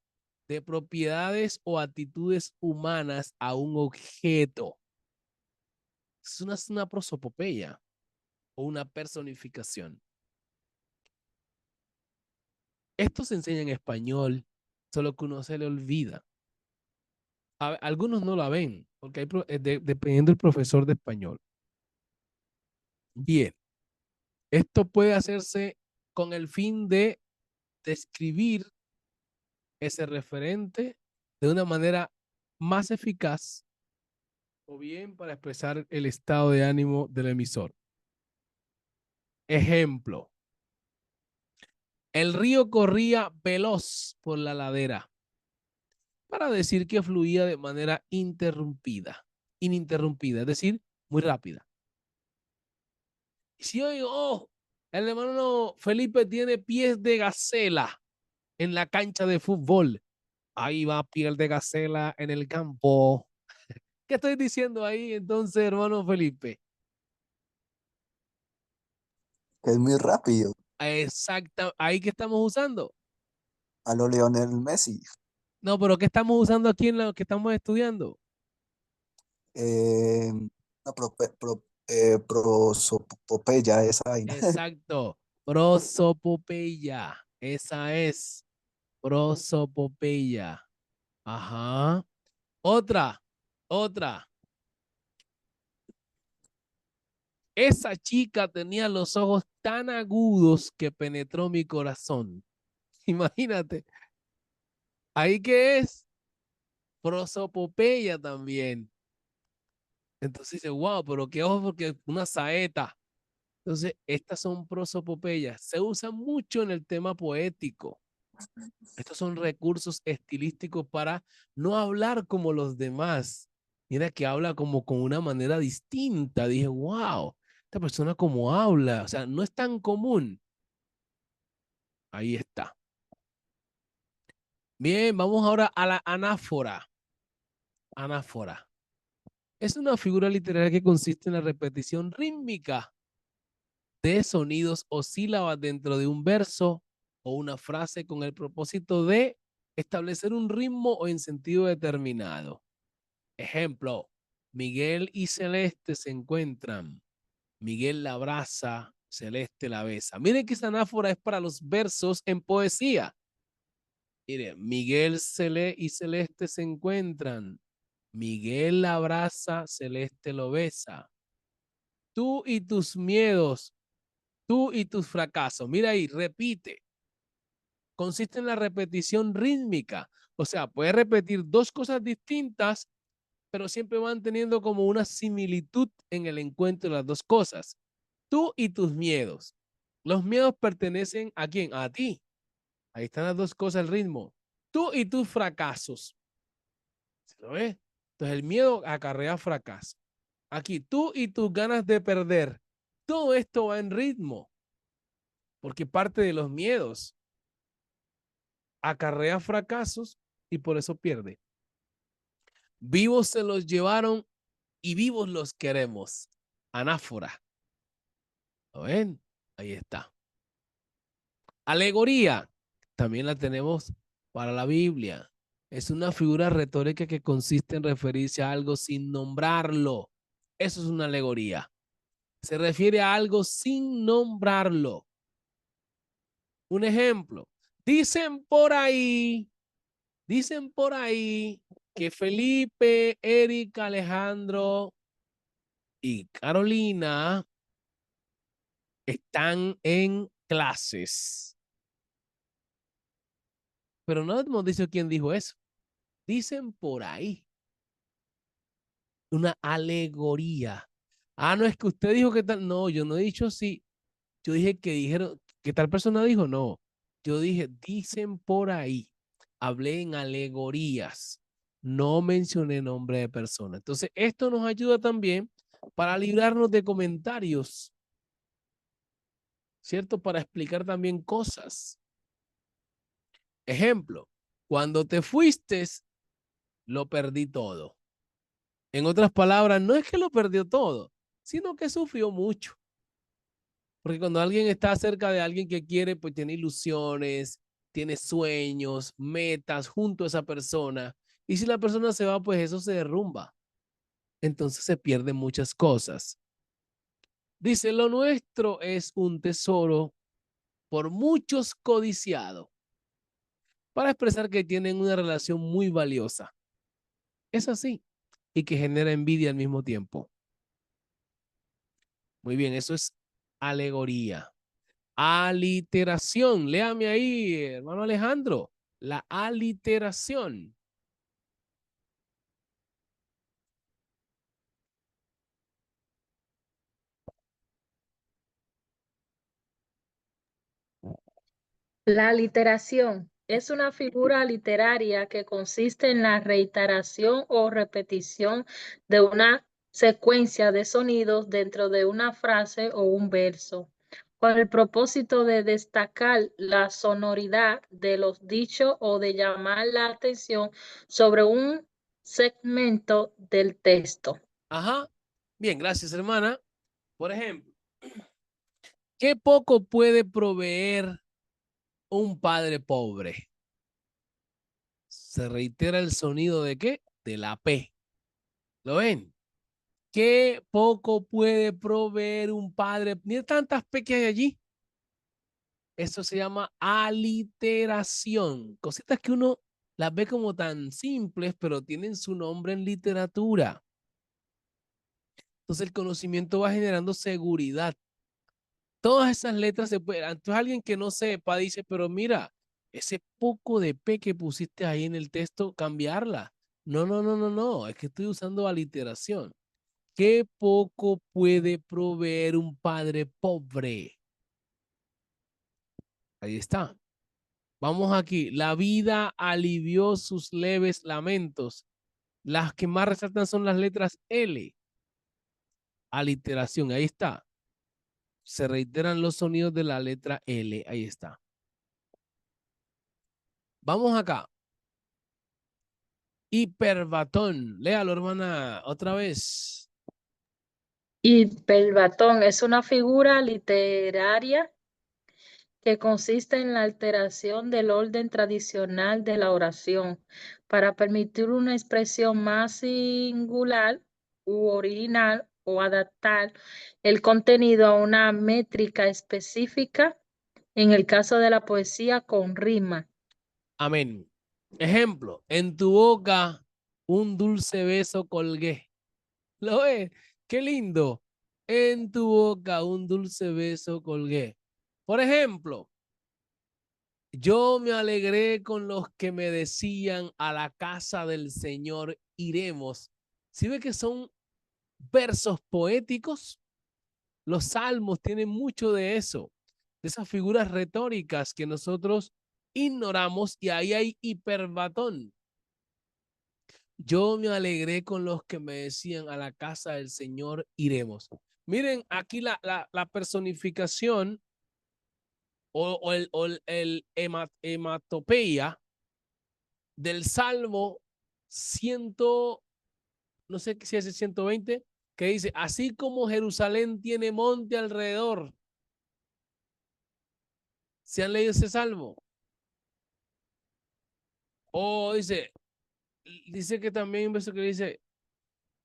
Speaker 1: de propiedades o actitudes humanas a un objeto. Es una prosopopeya o una personificación. Esto se enseña en español, solo que uno se le olvida. Algunos no la ven, porque dependiendo del profesor de español. Bien, esto puede hacerse con el fin de describir ese referente de una manera más eficaz o bien para expresar el estado de ánimo del emisor. Ejemplo, el río corría veloz por la ladera para decir que fluía de manera ininterrumpida, es decir, muy rápida. Si oigo, oh, el hermano Felipe tiene pies de gacela en la cancha de fútbol, ahí va piel de gacela en el campo. ¿Qué estoy diciendo ahí entonces, hermano Felipe?
Speaker 2: Que es muy rápido.
Speaker 1: Exacto, ahí que estamos usando.
Speaker 2: A lo Lionel Messi.
Speaker 1: No, pero ¿qué estamos usando aquí en lo que estamos estudiando?
Speaker 2: No, prosopopeya, esa vaina.
Speaker 1: Exacto. Prosopopeya. Esa es. Prosopopeya. Ajá. Otra. Otra. Esa chica tenía los ojos tan agudos que penetró mi corazón. Imagínate. ¿Ahí qué es? Prosopopeya también. Entonces dice, wow, pero qué ojos, porque una saeta. Entonces, estas son prosopopeyas. Se usan mucho en el tema poético. Estos son recursos estilísticos para no hablar como los demás. Mira que habla como con una manera distinta. Dije, wow, esta persona como habla. O sea, no es tan común. Ahí está. Bien, vamos ahora a la anáfora. Anáfora. Es una figura literaria que consiste en la repetición rítmica de sonidos o sílabas dentro de un verso o una frase con el propósito de establecer un ritmo o en sentido determinado. Ejemplo, Miguel y Celeste se encuentran. Miguel la abraza, Celeste la besa. Miren que esa anáfora es para los versos en poesía. Miren, Miguel y Celeste se encuentran. Miguel la abraza, Celeste lo besa. Tú y tus miedos, tú y tus fracasos. Mira ahí, repite. Consiste en la repetición rítmica. O sea, puedes repetir dos cosas distintas, pero siempre van teniendo como una similitud en el encuentro de las dos cosas. Tú y tus miedos. Los miedos pertenecen a quién? A ti. Ahí están las dos cosas, el ritmo. Tú y tus fracasos. ¿Se lo ve? Entonces el miedo acarrea fracaso. Aquí, tú y tus ganas de perder. Todo esto va en ritmo, porque parte de los miedos acarrea fracasos y por eso pierde. Vivos se los llevaron y vivos los queremos. Anáfora. ¿Lo ven? Ahí está. Alegoría. También la tenemos para la Biblia. Es una figura retórica que consiste en referirse a algo sin nombrarlo. Eso es una alegoría. Se refiere a algo sin nombrarlo. Un ejemplo. Dicen por ahí que Felipe, Erika, Alejandro y Carolina están en clases. Pero no hemos dicho quién dijo eso. Dicen por ahí. Una alegoría. Ah, no, es que usted dijo que tal. No, yo no he dicho sí. Yo dije que dijeron, que tal persona dijo, no. Yo dije, dicen por ahí. Hablé en alegorías. No mencioné nombre de persona. Entonces, esto nos ayuda también para librarnos de comentarios, ¿cierto? Para explicar también cosas. Ejemplo, cuando te fuiste, lo perdí todo. En otras palabras, no es que lo perdió todo, sino que sufrió mucho. Porque cuando alguien está cerca de alguien que quiere, pues tiene ilusiones, tiene sueños, metas junto a esa persona. Y si la persona se va, pues eso se derrumba. Entonces se pierden muchas cosas. Dice, lo nuestro es un tesoro por muchos codiciado, para expresar que tienen una relación muy valiosa. Es así. Y que genera envidia al mismo tiempo. Muy bien, eso es alegoría. Aliteración. Léame ahí, hermano Alejandro. La aliteración.
Speaker 4: La literación es una figura literaria que consiste en la reiteración o repetición de una secuencia de sonidos dentro de una frase o un verso, con el propósito de destacar la sonoridad de los dichos o de llamar la atención sobre un segmento del texto.
Speaker 1: Ajá. Bien, gracias, hermana. Por ejemplo, ¿qué poco puede proveer un padre pobre? Se reitera el sonido ¿de qué? De la P. ¿Lo ven? ¿Qué poco puede proveer un padre? Mira tantas P que hay allí. Eso se llama aliteración. Cositas que uno las ve como tan simples, pero tienen su nombre en literatura. Entonces el conocimiento va generando seguridad. Todas esas letras se pueden. Entonces alguien que no sepa dice, pero mira, ese poco de P que pusiste ahí en el texto, cambiarla. No, no, no, no, no. Es que estoy usando aliteración. ¿Qué poco puede proveer un padre pobre? Ahí está. Vamos aquí. La vida alivió sus leves lamentos. Las que más resaltan son las letras L. Aliteración. Ahí está. Se reiteran los sonidos de la letra L. Ahí está. Vamos acá. Hiperbatón. Léalo, hermana, otra vez.
Speaker 4: Hiperbatón es una figura literaria que consiste en la alteración del orden tradicional de la oración para permitir una expresión más singular u original o adaptar el contenido a una métrica específica, en el caso de la poesía con rima.
Speaker 1: Amén. Ejemplo, en tu boca un dulce beso colgué. ¿Lo ves? Qué lindo. En tu boca un dulce beso colgué. Por ejemplo, yo me alegré con los que me decían a la casa del Señor iremos. ¿Sí ve que son versos poéticos? Los salmos tienen mucho de eso, de esas figuras retóricas que nosotros ignoramos y ahí hay hiperbatón. Yo me alegré con los que me decían a la casa del Señor iremos. Miren aquí la personificación o el hematopeia del Salmo 100, no sé si es el 120, que dice, así como Jerusalén tiene monte alrededor. ¿Se han leído ese salmo? O dice que también hay un verso que dice,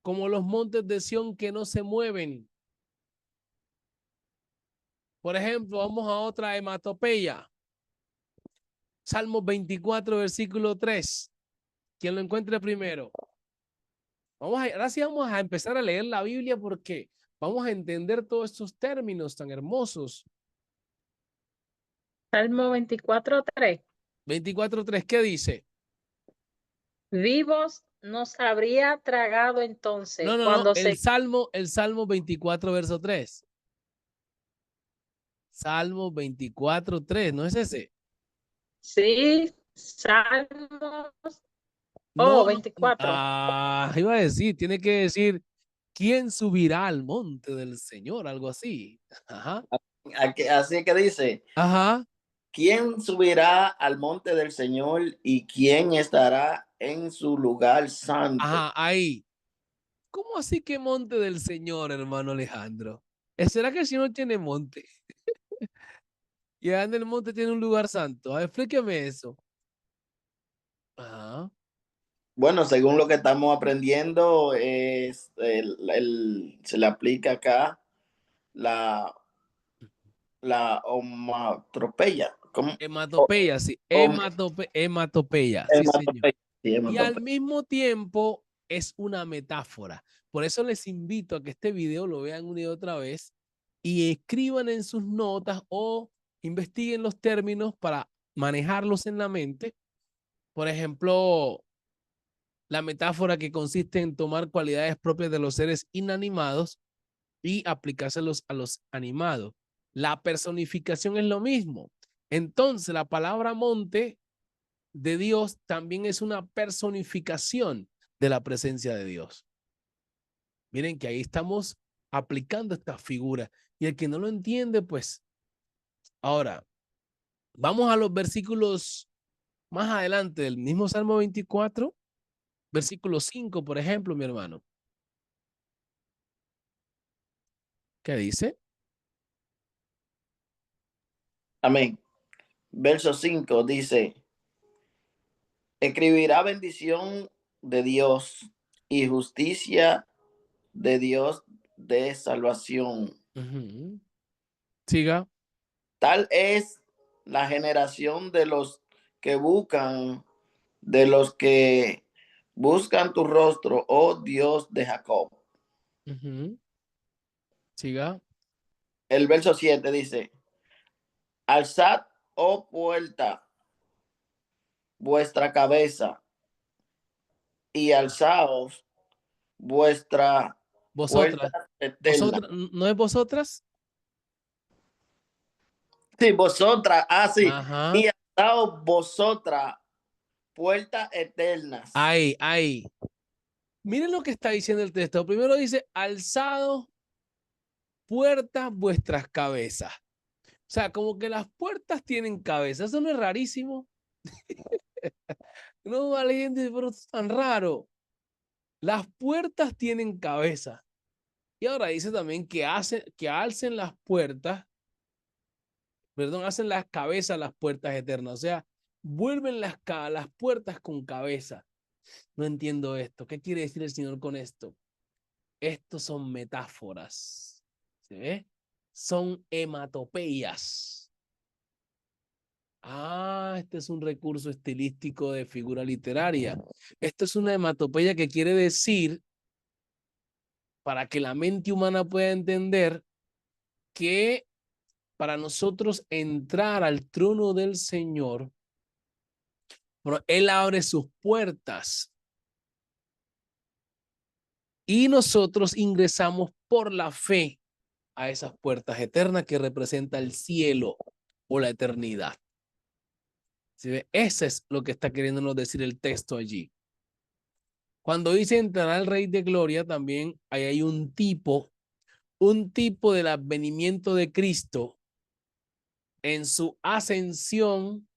Speaker 1: como los montes de Sión que no se mueven. Por ejemplo, vamos a otra hematopeya. Salmo 24, versículo 3. Quien lo encuentre primero. Ahora sí vamos a empezar a leer la Biblia porque vamos a entender todos estos términos tan hermosos.
Speaker 4: Salmo 24:3.
Speaker 1: 24:3, ¿qué dice?
Speaker 4: Vivos nos habría tragado entonces
Speaker 1: No, no, no,
Speaker 4: cuando
Speaker 1: el
Speaker 4: se...
Speaker 1: Salmo 24, verso 3. Salmo 24:3, ¿no es ese?
Speaker 4: Sí, Salmos.
Speaker 1: No,
Speaker 4: Oh,
Speaker 1: no,
Speaker 4: 24.
Speaker 1: iba a decir, tiene que decir, ¿quién subirá al monte del Señor? Algo así. Ajá,
Speaker 3: Así que dice,
Speaker 1: ajá,
Speaker 3: ¿quién subirá al monte del Señor y quién estará en su lugar santo?
Speaker 1: ajá, ahí. ¿Cómo así que monte del Señor, hermano Alejandro? ¿Será que el Señor tiene monte? Y allá en el monte tiene un lugar santo. A ver, explíqueme eso. Ajá.
Speaker 3: Bueno, según lo que estamos aprendiendo, se le aplica acá la, la omatropía. ¿Cómo?
Speaker 1: Hematopeya, sí.
Speaker 3: Om-
Speaker 1: Hematopeya, sí, señor.
Speaker 3: Hematopea. Sí,
Speaker 1: Y al
Speaker 3: hematopea.
Speaker 1: mismo tiempo es una metáfora. Por eso les invito a que este video lo vean una y otra vez y escriban en sus notas o investiguen los términos para manejarlos en la mente. Por ejemplo, la metáfora que consiste en tomar cualidades propias de los seres inanimados y aplicárselos a los animados. La personificación es lo mismo. Entonces, la palabra monte de Dios también es una personificación de la presencia de Dios. Miren que ahí estamos aplicando esta figura. Y el que no lo entiende, pues, ahora, vamos a los versículos más adelante del mismo Salmo 24, versículo 5, por ejemplo, mi hermano. ¿Qué dice?
Speaker 3: Amén. Verso 5 dice, escribirá bendición de Dios y justicia de Dios de salvación.
Speaker 1: Ujú. Siga.
Speaker 3: Tal es la generación de los que buscan, de los que buscan tu rostro, oh Dios de Jacob.
Speaker 1: Ujú. Siga.
Speaker 3: El verso 7 dice, alzad, oh puerta, vuestra cabeza, y alzaos vuestra puerta
Speaker 1: Vosotras.
Speaker 3: eterna.
Speaker 1: Vosotras. ¿No es vosotras?
Speaker 3: Sí, vosotras, sí,
Speaker 1: Ajá.
Speaker 3: y alzaos vosotras puertas eternas.
Speaker 1: Ay. Miren lo que está diciendo el texto. Primero dice, alzado puertas vuestras cabezas. O sea, como que las puertas tienen cabeza. Eso no es rarísimo. No va leyendo y dice, pero es tan raro. Las puertas tienen cabeza. Y ahora dice también que alcen las puertas, perdón, hacen las cabezas las puertas eternas. O sea, vuelven las puertas con cabeza. No entiendo esto. ¿Qué quiere decir el Señor con esto? Estos son metáforas. ¿Se ve? Son hematopeyas. Este es un recurso estilístico de figura literaria. Esto es una hematopeya que quiere decir, para que la mente humana pueda entender, que para nosotros entrar al trono del Señor, bueno, Él abre sus puertas y nosotros ingresamos por la fe a esas puertas eternas que representa el cielo o la eternidad. ¿Sí ve? Ese es lo que está queriéndonos decir el texto allí. Cuando dice entrará el Rey de Gloria, también ahí hay un tipo del advenimiento de Cristo en su ascensión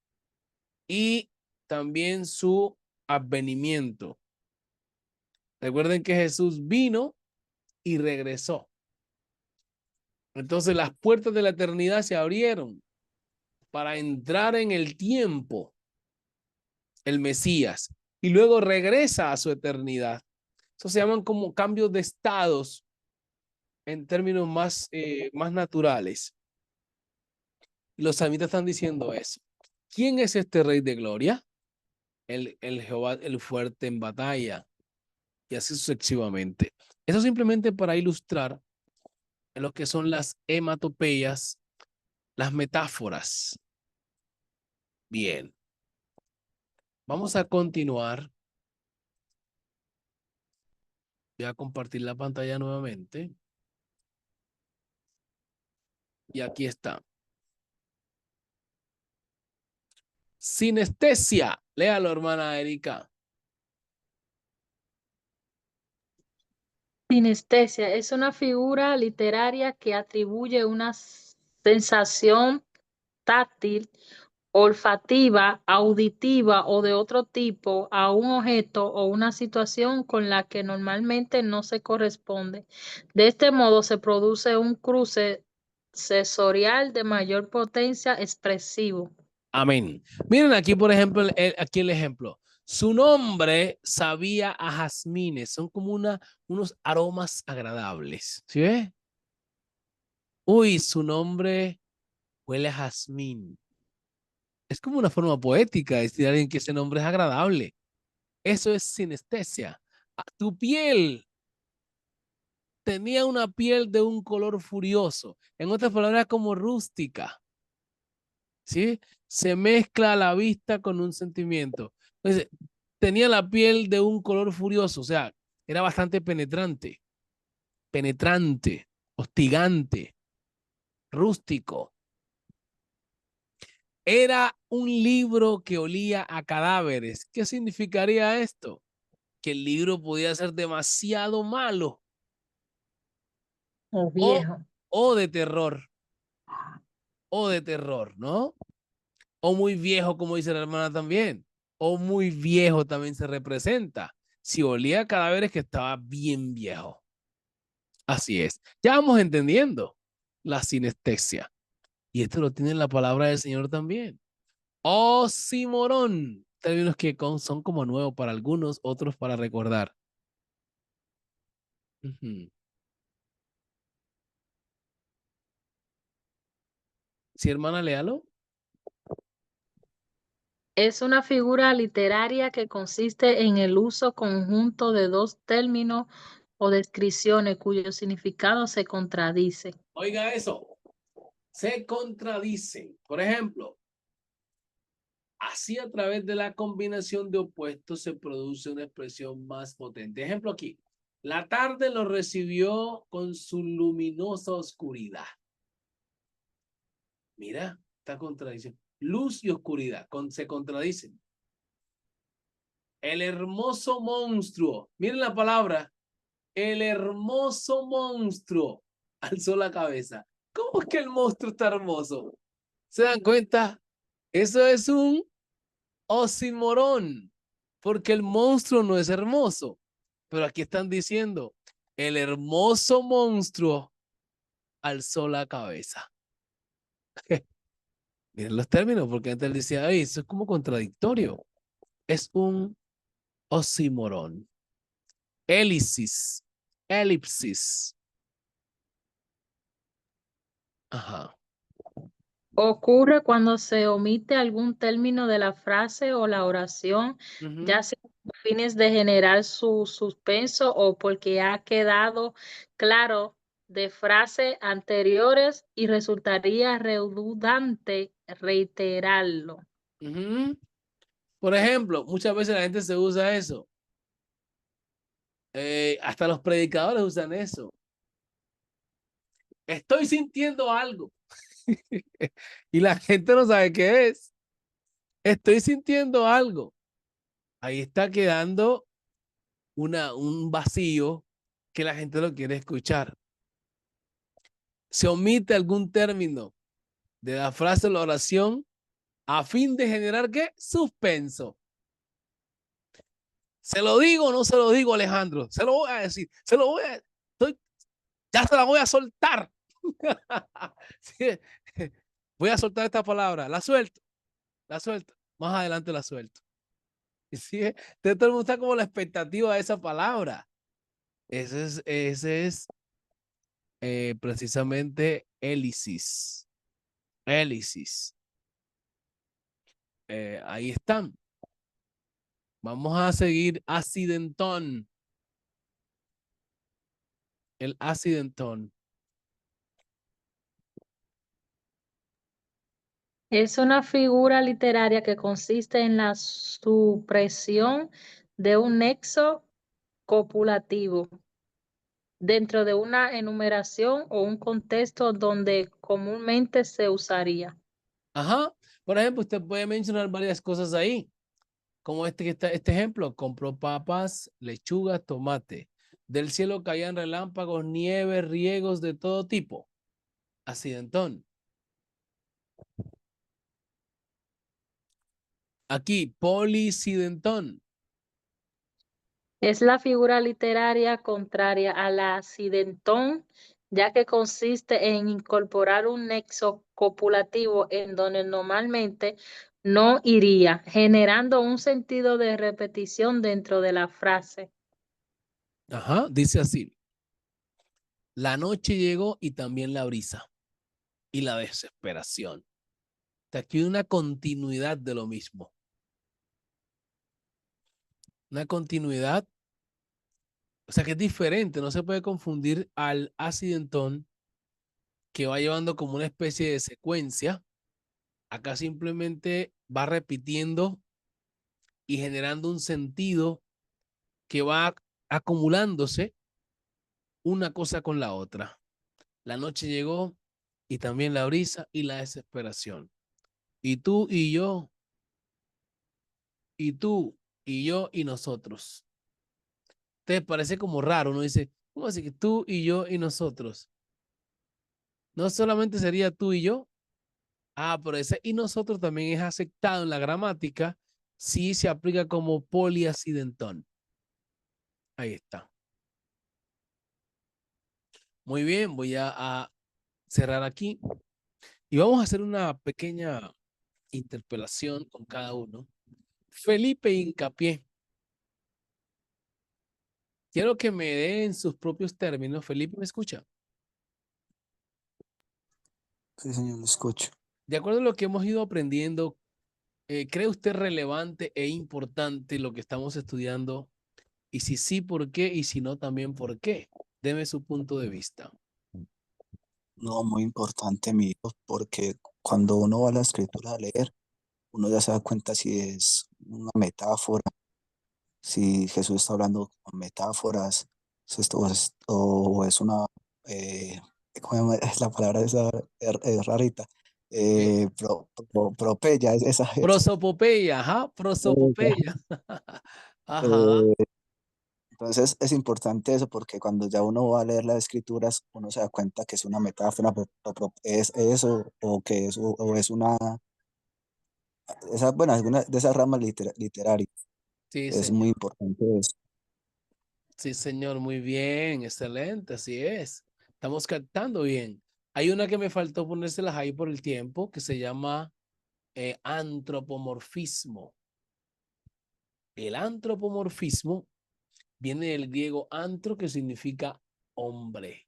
Speaker 1: y también su advenimiento. Recuerden que Jesús vino y regresó. Entonces las puertas de la eternidad se abrieron para entrar en el tiempo el Mesías y luego regresa a su eternidad. Eso se llaman como cambios de estados en términos más naturales. Y los salmistas están diciendo eso. ¿Quién es este Rey de Gloria? El Jehová, el fuerte en batalla. Y así sucesivamente. Eso simplemente para ilustrar lo que son las hematopeyas, las metáforas. Bien. Vamos a continuar. Voy a compartir la pantalla nuevamente. Y aquí está. Sinestesia. Léalo, hermana Erika.
Speaker 4: Sinestesia es una figura literaria que atribuye una sensación táctil, olfativa, auditiva o de otro tipo a un objeto o una situación con la que normalmente no se corresponde. De este modo se produce un cruce sensorial de mayor potencia expresivo.
Speaker 1: Amén. Miren aquí, por ejemplo, aquí el ejemplo. Su nombre sabía a jazmines. Son como unos aromas agradables. ¿Sí ve? Uy, su nombre huele a jazmín. Es como una forma poética de decir a alguien que ese nombre es agradable. Eso es sinestesia. Tu piel tenía una piel de un color furioso. En otras palabras, como rústica. ¿Sí? Se mezcla a la vista con un sentimiento. Entonces, tenía la piel de un color furioso, o sea, era bastante penetrante, hostigante, rústico. Era un libro que olía a cadáveres. ¿Qué significaría esto? Que el libro podía ser demasiado malo
Speaker 4: O
Speaker 1: o,
Speaker 4: viejo.
Speaker 1: o de terror, ¿no? O muy viejo, como dice la hermana también. O muy viejo también se representa. Si olía a cadáveres, que estaba bien viejo. Así es. Ya vamos entendiendo la sinestesia. Y esto lo tiene en la palabra del Señor también. Oxímoron. términos que son como nuevos para algunos, otros para recordar. Ujú. Sí, hermana, léalo.
Speaker 4: Es una figura literaria que consiste en el uso conjunto de dos términos o descripciones cuyo significado se contradice.
Speaker 1: Oiga eso, se contradicen. Por ejemplo, así a través de la combinación de opuestos se produce una expresión más potente. Ejemplo aquí, la tarde lo recibió con su luminosa oscuridad. Mira, esta contradicción. Luz y oscuridad se contradicen. El hermoso monstruo, miren la palabra, el hermoso monstruo alzó la cabeza. ¿Cómo es que el monstruo está hermoso? ¿Se dan cuenta? Eso es un oxímoron, porque el monstruo no es hermoso. Pero aquí están diciendo, el hermoso monstruo alzó la cabeza. Miren los términos, porque antes él decía, ay, eso es como contradictorio. Es un oxímoron. Elipsis. Elipsis. Ajá.
Speaker 4: Ocurre cuando se omite algún término de la frase o la oración,
Speaker 1: Ujú,
Speaker 4: ya sea con fines de generar su suspenso o porque ha quedado claro de frases anteriores y resultaría redundante reiterarlo.
Speaker 1: ujú. Por ejemplo, muchas veces la gente se usa eso. Hasta los predicadores usan eso. Estoy sintiendo algo. Y la gente no sabe qué es. Estoy sintiendo algo. Ahí está quedando un vacío que la gente lo quiere escuchar. Se omite algún término de la frase o la oración a fin de generar ¿qué? Suspenso. ¿Se lo digo o no se lo digo, Alejandro? Se lo voy a decir. Se lo voy a... ya se la voy a soltar. Sí, voy a soltar esta palabra. La suelto. La suelto. Más adelante la suelto. Sí, todo el mundo está como la expectativa de esa palabra. Ese es precisamente hélicis. Hélicis. Ahí están. Vamos a seguir acidentón. El acidentón.
Speaker 4: Es una figura literaria que consiste en la supresión de un nexo copulativo dentro de una enumeración o un contexto donde comúnmente se usaría.
Speaker 1: Ajá. Por ejemplo, usted puede mencionar varias cosas ahí. Como este ejemplo. Compró papas, lechugas, tomate. Del cielo caían relámpagos, nieve, riegos de todo tipo. Acidentón. Aquí, policidentón.
Speaker 4: Es la figura literaria contraria a la acidentón, ya que consiste en incorporar un nexo copulativo en donde normalmente no iría, generando un sentido de repetición dentro de la frase.
Speaker 1: Ajá, dice así. La noche llegó y también la brisa y la desesperación. Aquí hay una continuidad de lo mismo. Una continuidad, o sea que es diferente, no se puede confundir al acidentón que va llevando como una especie de secuencia. Acá simplemente va repitiendo y generando un sentido que va acumulándose una cosa con la otra. La noche llegó y también la brisa y la desesperación. Y tú y yo, y tú y yo y nosotros. Te parece como raro, uno dice, ¿cómo así que tú y yo y nosotros? No solamente sería tú y yo. Ah, pero ese y nosotros también es aceptado en la gramática si se aplica como poliaccidentón. Ahí está. Muy bien, voy a cerrar aquí y vamos a hacer una pequeña interpelación con cada uno. Felipe hincapié. Quiero que me den sus propios términos. Felipe, ¿me escucha?
Speaker 2: Sí, señor, lo escucho.
Speaker 1: De acuerdo a lo que hemos ido aprendiendo, ¿cree usted relevante e importante lo que estamos estudiando? Y si sí, ¿por qué? Y si no, también ¿por qué? Deme su punto de vista.
Speaker 2: No, muy importante, mi hijo, porque cuando uno va a la escritura a leer, uno ya se da cuenta si es una metáfora, si Jesús está hablando con metáforas, o es una, ¿cómo es la palabra esa rarita?
Speaker 1: Eh,
Speaker 2: Propeya, esa.
Speaker 1: Prosopopeya, ajá, prosopopeya. Ajá,
Speaker 2: Eh, entonces es importante eso porque cuando ya uno va a leer las escrituras, uno se da cuenta que es una metáfora, es eso, o que es, o es una, bueno, alguna de esas ramas literarias.
Speaker 1: sí,
Speaker 2: Es muy
Speaker 1: señor.
Speaker 2: importante eso.
Speaker 1: Sí, señor, muy bien, excelente, así es. Estamos captando bien. Hay una que me faltó ponérselas ahí por el tiempo, que se llama antropomorfismo. El antropomorfismo viene del griego antro, que significa hombre.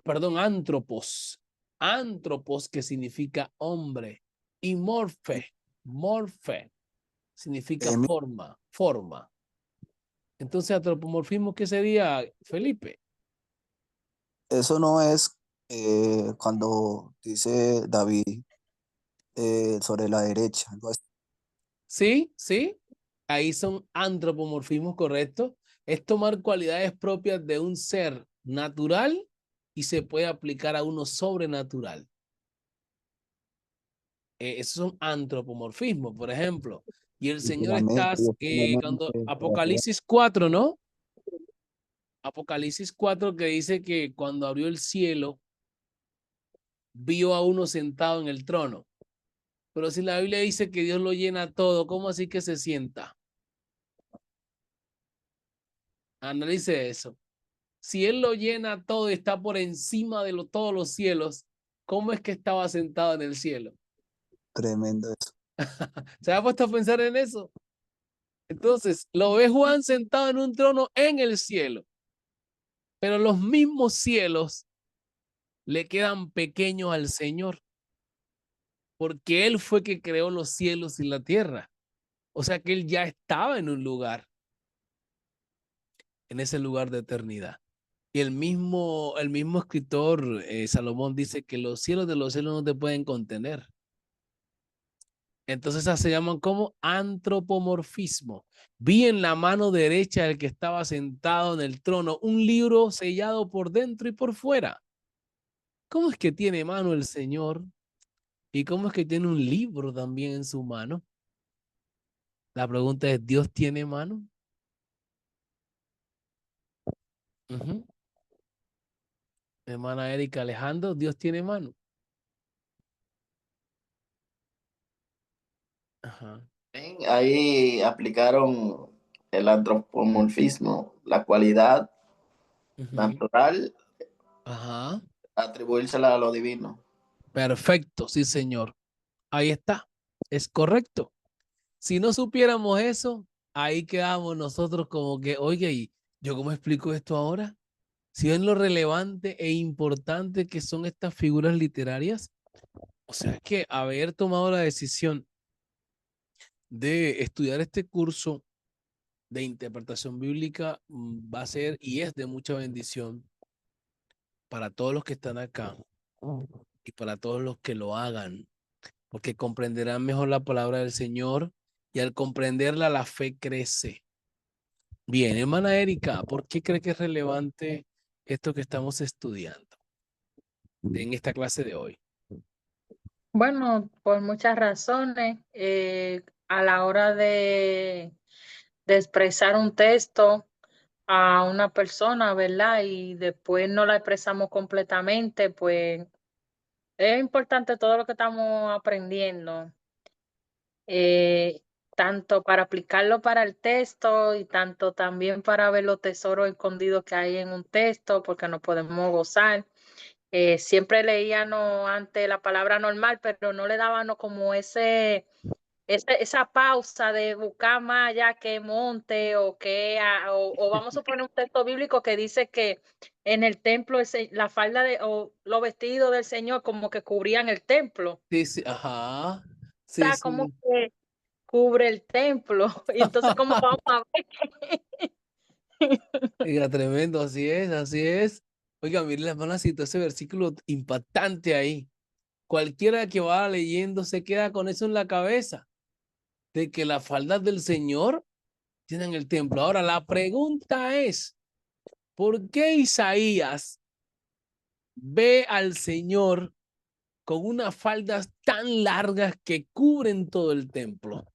Speaker 1: Perdón, antropos. Antropos, que significa hombre. Y morfe, significa
Speaker 2: Mi-
Speaker 1: forma. Entonces, antropomorfismo, ¿qué sería, Felipe?
Speaker 2: Eso no es cuando dice David sobre la derecha, algo así.
Speaker 1: Sí, sí. Ahí son antropomorfismos correctos. Es tomar cualidades propias de un ser natural y se puede aplicar a uno sobrenatural. Esos son antropomorfismos, por ejemplo. Y el
Speaker 2: Y
Speaker 1: Señor
Speaker 2: la mente,
Speaker 1: está,
Speaker 2: Dios tiene
Speaker 1: cuando
Speaker 2: mente para poder.
Speaker 1: Apocalipsis 4, ¿no? Apocalipsis 4 que dice que cuando abrió el cielo, vio a uno sentado en el trono. Pero si la Biblia dice que Dios lo llena todo, ¿cómo así que se sienta? Analice eso. Si Él lo llena todo y está por encima de todos los cielos, ¿cómo es que estaba sentado en el cielo?
Speaker 2: Tremendo eso.
Speaker 1: ¿Se ha puesto a pensar en eso? Entonces, lo ve Juan sentado en un trono en el cielo, pero los mismos cielos le quedan pequeños al Señor, porque Él fue que creó los cielos y la tierra. O sea que Él ya estaba en un lugar, en ese lugar de eternidad. Y el mismo escritor, Salomón, dice que los cielos de los cielos no te pueden contener. Entonces esas se llaman como antropomorfismo. Vi en la mano derecha del que estaba sentado en el trono un libro sellado por dentro y por fuera. ¿Cómo es que tiene mano el Señor? ¿Y cómo es que tiene un libro también en su mano? La pregunta es, ¿Dios tiene mano? Ujú. Hermana Erika Alejandro, ¿Dios tiene mano? Ajá.
Speaker 3: Ahí aplicaron el antropomorfismo, la cualidad
Speaker 1: Ujú.
Speaker 3: natural,
Speaker 1: Ajá.
Speaker 3: atribuírsela a lo divino.
Speaker 1: Perfecto, sí, señor. Ahí está. Es correcto. Si no supiéramos eso, ahí quedamos nosotros como que, oye, ¿y yo cómo explico esto ahora? Si ven lo relevante e importante que son estas figuras literarias, o sea que haber tomado la decisión de estudiar este curso de interpretación bíblica va a ser y es de mucha bendición para todos los que están acá y para todos los que lo hagan, porque comprenderán mejor la palabra del Señor y al comprenderla la fe crece. Bien, hermana Erika, ¿por qué cree que es relevante esto que estamos estudiando en esta clase de hoy?
Speaker 4: Bueno, por muchas razones, a la hora de expresar un texto a una persona, ¿verdad? Y después no la expresamos completamente, pues es importante todo lo que estamos aprendiendo, eh, tanto para aplicarlo para el texto y tanto también para ver los tesoros escondidos que hay en un texto, porque nos podemos gozar. Siempre leíamos antes la palabra normal, pero no le dábamos como esa pausa de buscar más allá que monte o vamos a poner un texto bíblico que dice que en el templo la falda o los vestidos del Señor como que cubrían el templo.
Speaker 1: Sí, sí, ajá.
Speaker 4: O
Speaker 1: Sí,
Speaker 4: sea, como
Speaker 1: sí.
Speaker 4: que cubre el templo. Y entonces, ¿cómo vamos a ver?
Speaker 1: Oiga, tremendo, así es, así es. Oiga, mire la hermana citó ese versículo impactante ahí. Cualquiera que va leyendo se queda con eso en la cabeza, de que las faldas del Señor tienen el templo. Ahora, la pregunta es, ¿por qué Isaías ve al Señor con unas faldas tan largas que cubren todo el templo?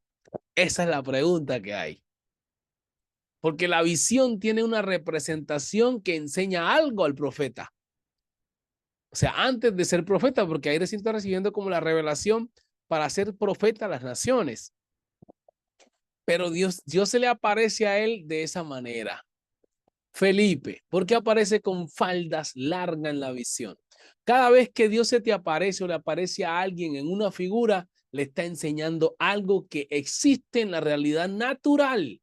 Speaker 1: Esa es la pregunta que hay. Porque la visión tiene una representación que enseña algo al profeta. O sea, antes de ser profeta, porque ahí recién está recibiendo como la revelación para ser profeta a las naciones. Pero Dios se le aparece a él de esa manera. Felipe, ¿por qué aparece con faldas largas en la visión? Cada vez que Dios se te aparece o le aparece a alguien en una figura, le está enseñando algo que existe en la realidad natural,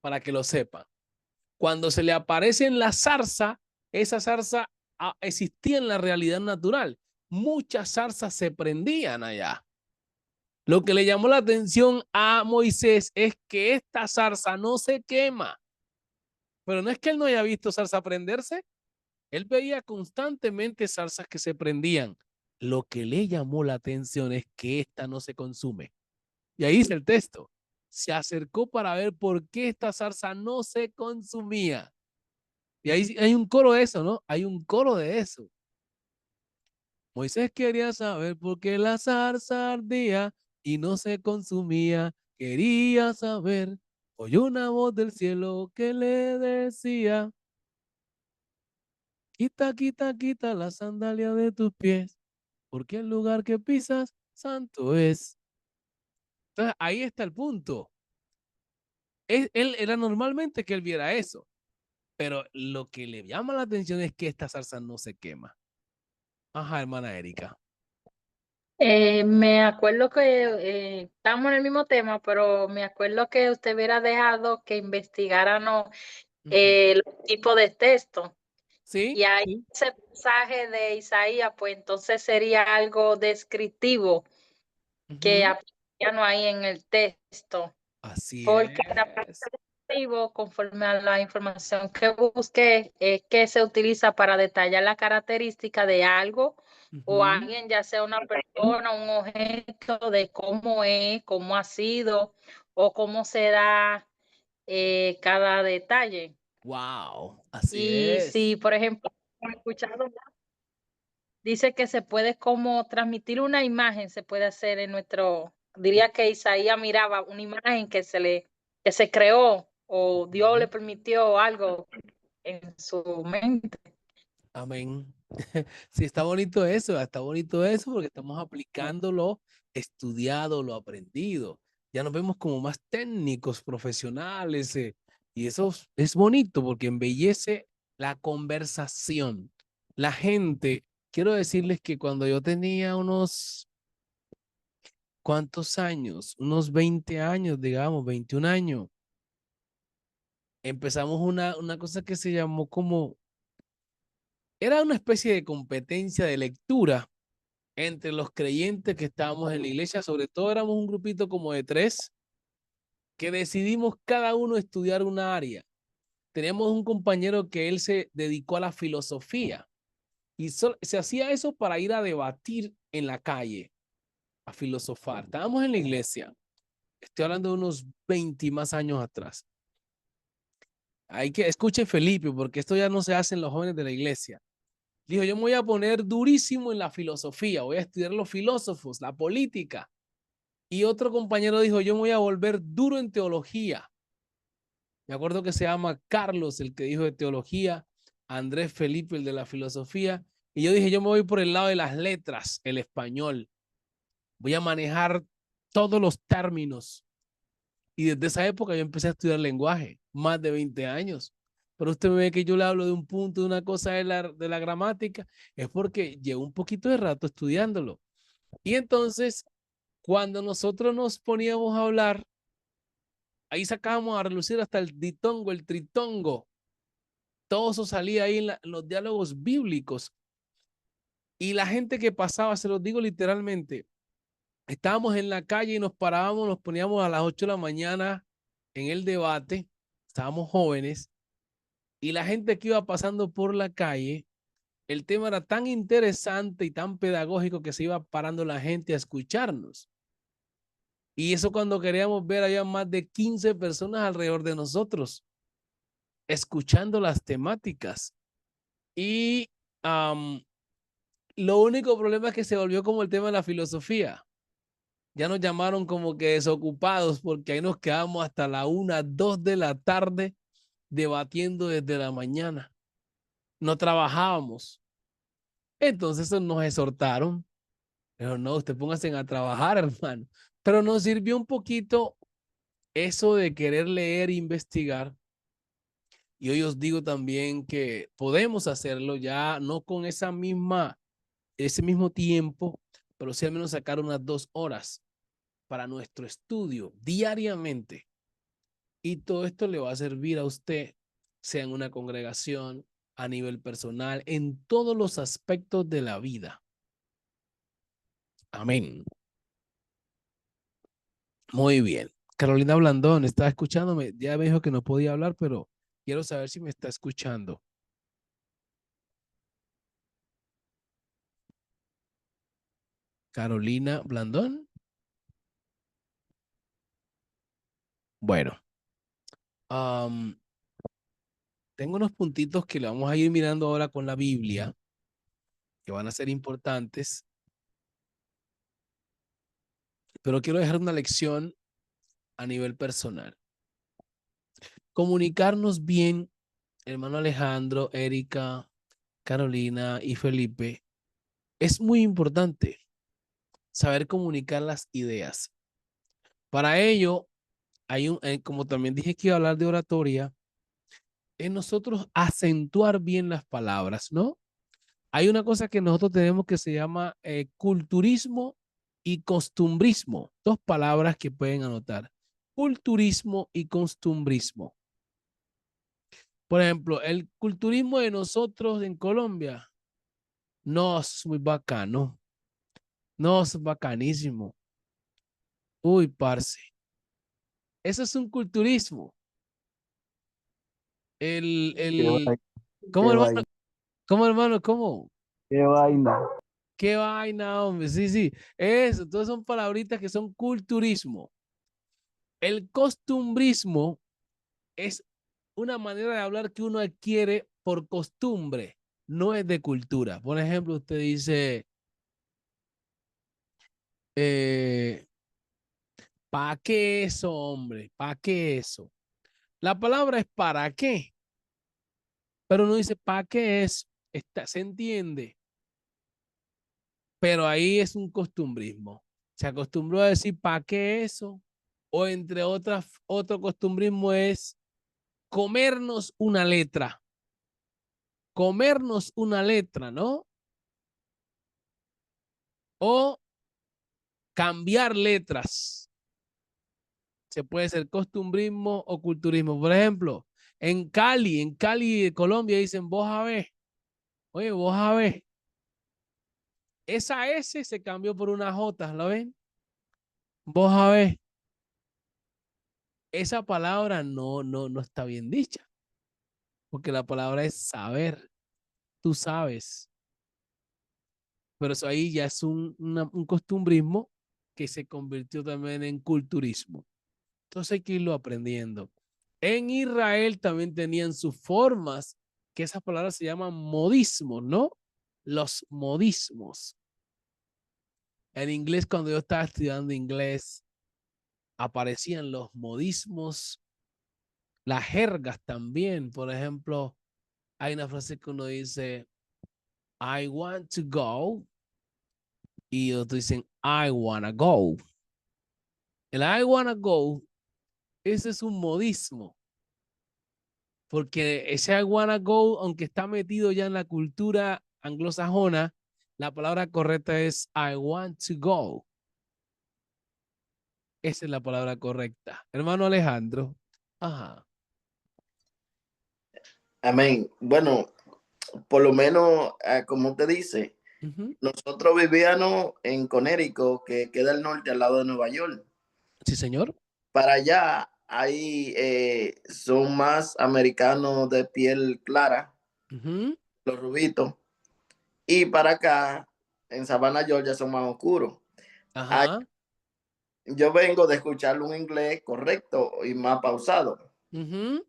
Speaker 1: para que lo sepan. Cuando se le aparece en la zarza, esa zarza existía en la realidad natural. Muchas zarzas se prendían allá. Lo que le llamó la atención a Moisés es que esta zarza no se quema. Pero no es que él no haya visto zarza prenderse, él veía constantemente zarzas que se prendían. Lo que le llamó la atención es que esta no se consume. Y ahí dice el texto. Se acercó para ver por qué esta zarza no se consumía. Y ahí hay un coro de eso, ¿no? Hay un coro de eso. Moisés quería saber por qué la zarza ardía y no se consumía. Quería saber. Oyó una voz del cielo que le decía: quita, quita, quita la sandalia de tus pies, porque el lugar que pisas santo es. Entonces, ahí está el punto. Él era normalmente que él viera eso, pero lo que le llama la atención es que esta zarza no se quema. Ajá, hermana Erika.
Speaker 4: Me acuerdo que estamos en el mismo tema, pero me acuerdo que usted hubiera dejado que investigáramos los tipos de texto.
Speaker 1: Sí,
Speaker 4: Y ahí
Speaker 1: sí.
Speaker 4: ese pasaje de Isaías, pues entonces sería algo descriptivo que aplicaríamos ahí en el texto.
Speaker 1: Así
Speaker 4: Porque la parte
Speaker 1: es.
Speaker 4: descriptivo, conforme a la información que busqué, es que se utiliza para detallar la característica de algo o alguien, ya sea una persona, un objeto, de cómo es, cómo ha sido o cómo será cada detalle.
Speaker 1: Wow, así
Speaker 4: Y si,
Speaker 1: es.
Speaker 4: por ejemplo, he escuchado, dice que se puede como transmitir una imagen, se puede hacer en diría que Isaías miraba una imagen que se creó o Dios le permitió algo en su mente.
Speaker 1: Amén. Sí, está bonito eso porque estamos aplicando lo estudiado, lo aprendido. Ya nos vemos como más técnicos, profesionales, y eso es bonito porque embellece la conversación. La gente, quiero decirles que cuando yo tenía unos, ¿cuántos años? Unos 20 años, digamos, 21 años, empezamos una cosa que se llamó como, era una especie de competencia de lectura entre los creyentes que estábamos en la iglesia, sobre todo éramos un grupito como de 3, que decidimos cada uno estudiar una área. Teníamos un compañero que él se dedicó a la filosofía y se hacía eso para ir a debatir en la calle, a filosofar. Estábamos en la iglesia, estoy hablando de unos 20 más años atrás. Hay que escuche Felipe, porque esto ya no se hace en los jóvenes de la iglesia. Dijo, yo me voy a poner durísimo en la filosofía, voy a estudiar los filósofos, la política. Y otro compañero dijo, yo me voy a volver duro en teología. Me acuerdo que se llama Carlos, el que dijo de teología, Andrés Felipe, el de la filosofía. Y yo dije, yo me voy por el lado de las letras, el español. Voy a manejar todos los términos. Y desde esa época yo empecé a estudiar lenguaje, más de 20 años. Pero usted me ve que yo le hablo de un punto, de una cosa de la gramática, es porque llevo un poquito de rato estudiándolo. Y entonces Cuando nosotros nos poníamos a hablar, ahí sacábamos a relucir hasta el ditongo, el tritongo. Todo eso salía ahí en los diálogos bíblicos. Y la gente que pasaba, se los digo literalmente, estábamos en la calle y nos parábamos, nos poníamos a las 8 de la mañana en el debate, estábamos jóvenes, y la gente que iba pasando por la calle, el tema era tan interesante y tan pedagógico que se iba parando la gente a escucharnos. Y eso cuando queríamos ver, había más de 15 personas alrededor de nosotros, escuchando las temáticas. Y lo único problema es que se volvió como el tema de la filosofía. Ya nos llamaron como que desocupados porque ahí nos quedamos hasta la 1, 2 de la tarde debatiendo desde la mañana. No trabajábamos. Entonces nos exhortaron. Pero no, usted póngase a trabajar, hermano. Pero nos sirvió un poquito eso de querer leer e investigar. Y hoy os digo también que podemos hacerlo ya no con ese mismo tiempo, pero sí al menos sacar unas 2 horas para nuestro estudio diariamente. Y todo esto le va a servir a usted, sea en una congregación, a nivel personal, en todos los aspectos de la vida. Amén. Muy bien. Carolina Blandón, ¿está escuchándome? Ya me dijo que no podía hablar, pero quiero saber si me está escuchando. Carolina Blandón. Bueno, tengo unos puntitos que le vamos a ir mirando ahora con la Biblia, que van a ser importantes, pero quiero dejar una lección a nivel personal. Comunicarnos bien, hermano Alejandro, Erika, Carolina y Felipe, es muy importante saber comunicar las ideas. Para ello, como también dije que iba a hablar de oratoria, en nosotros acentuar bien las palabras, ¿no? Hay una cosa que nosotros tenemos que se llama culturismo y costumbrismo. 2 palabras que pueden anotar. Culturismo y costumbrismo. Por ejemplo, el culturismo de nosotros en Colombia no es muy bacano. No es bacanísimo. Uy, parce. Eso es un culturismo. El,
Speaker 2: Qué
Speaker 1: el,
Speaker 2: vaina,
Speaker 1: ¿Cómo,
Speaker 2: qué
Speaker 1: hermano?
Speaker 2: vaina,
Speaker 1: ¿Cómo, hermano? ¿Cómo?
Speaker 2: qué vaina.
Speaker 1: Qué vaina, hombre. Sí, sí. Eso, todas son palabritas que son culturismo. El costumbrismo es una manera de hablar que uno adquiere por costumbre, no es de cultura. Por ejemplo, usted dice, ¿para qué eso, hombre? ¿Para qué eso? La palabra es ¿para qué? Pero uno dice, ¿para qué es? Se entiende, pero ahí es un costumbrismo. Se acostumbró a decir, ¿para qué eso? O entre otras, otro costumbrismo es comernos una letra, ¿no? O cambiar letras. Se puede ser costumbrismo o culturismo. Por ejemplo, en Cali, Colombia, dicen vos a ver. Oye, vos a ver. Esa S se cambió por una J, ¿lo ven? Vos a ver. Esa palabra no está bien dicha, porque la palabra es saber. Tú sabes. Pero eso ahí ya es un costumbrismo que se convirtió también en culturismo. Entonces hay que irlo aprendiendo. En Israel también tenían sus formas, que esas palabras se llaman modismos, ¿no? Los modismos. En inglés, cuando yo estaba estudiando inglés, aparecían los modismos, las jergas también. Por ejemplo, hay una frase que uno dice, I want to go, y otros dicen, I wanna go. El I wanna go, ese es un modismo. Porque ese I wanna go, aunque está metido ya en la cultura anglosajona, la palabra correcta es I want to go. Esa es la palabra correcta. Hermano Alejandro. Ajá.
Speaker 3: Amén. Bueno, por lo menos, como te dice,
Speaker 1: Ujú.
Speaker 3: nosotros vivíamos en Connecticut, que queda al norte, al lado de Nueva York.
Speaker 1: Sí, señor.
Speaker 3: Para allá, ahí son más americanos de piel clara,
Speaker 1: Ujú.
Speaker 3: los rubitos. Y para acá, en Savannah, Georgia, son más oscuros. Ahí,
Speaker 1: Ajá.
Speaker 3: yo vengo de escuchar un inglés correcto y más pausado.
Speaker 1: Ujú.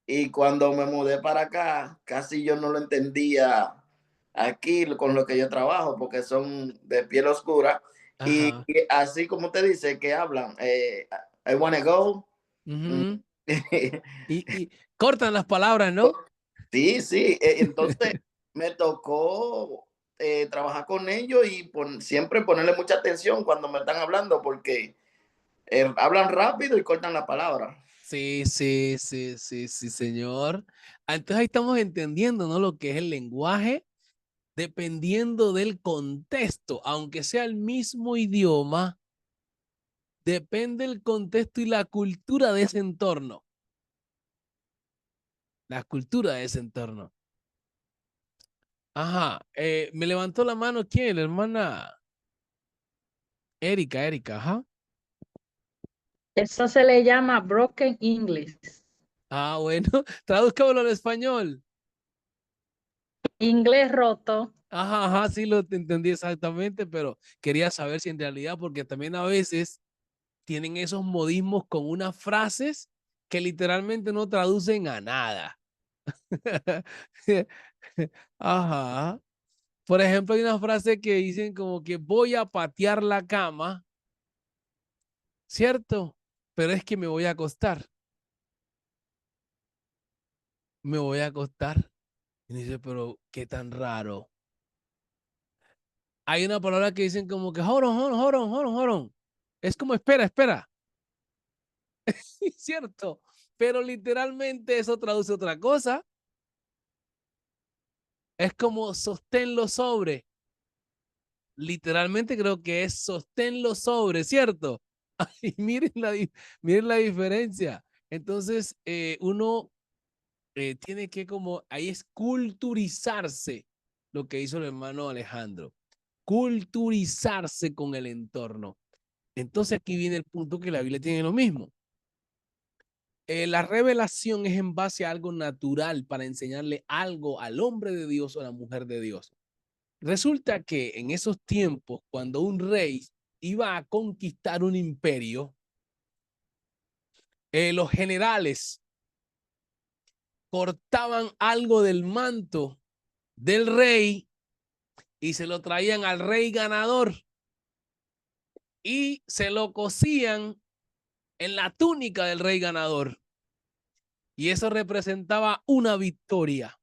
Speaker 3: Y cuando me mudé para acá, casi yo no lo entendía aquí con lo que yo trabajo, porque son de piel oscura. Y
Speaker 1: Ajá.
Speaker 3: así como te dice que hablan, I wanna go. Mm.
Speaker 1: Ujú. Y cortan las palabras, ¿no?
Speaker 3: Sí, sí. Entonces me tocó trabajar con ellos y siempre ponerle mucha atención cuando me están hablando, porque hablan rápido y cortan la palabra.
Speaker 1: Sí, sí, sí, sí, sí, señor. Entonces ahí estamos entendiendo, ¿no? Lo que es el lenguaje, dependiendo del contexto, aunque sea el mismo idioma, depende el contexto y la cultura de ese entorno. La cultura de ese entorno. Ajá. Me levantó la mano, ¿quién? La hermana Erika, ajá.
Speaker 4: Eso se le llama broken English.
Speaker 1: Ah, bueno, traduzcámoslo al español.
Speaker 4: Inglés roto.
Speaker 1: Ajá, ajá, sí lo entendí exactamente, pero quería saber si en realidad, porque también a veces tienen esos modismos con unas frases que literalmente no traducen a nada. Ajá. Por ejemplo, hay una frase que dicen como que voy a patear la cama, ¿cierto? Pero es que me voy a acostar. Me voy a acostar. Y dice, pero qué tan raro. Hay una palabra que dicen como que hold on, hold on, hold on, hold on, hold on. Es como espera, espera. ¿Cierto? Pero literalmente eso traduce otra cosa. Es como sosténlo sobre. Literalmente creo que es sosténlo sobre, ¿cierto? Ay, miren la diferencia. Entonces, uno tiene que como, ahí es culturizarse lo que hizo el hermano Alejandro. Culturizarse con el entorno. Entonces aquí viene el punto que la Biblia tiene lo mismo. La revelación es en base a algo natural para enseñarle algo al hombre de Dios o a la mujer de Dios. Resulta que en esos tiempos, cuando un rey iba a conquistar un imperio, los generales cortaban algo del manto del rey y se lo traían al rey ganador y se lo cosían en la túnica del rey ganador. Y eso representaba una victoria.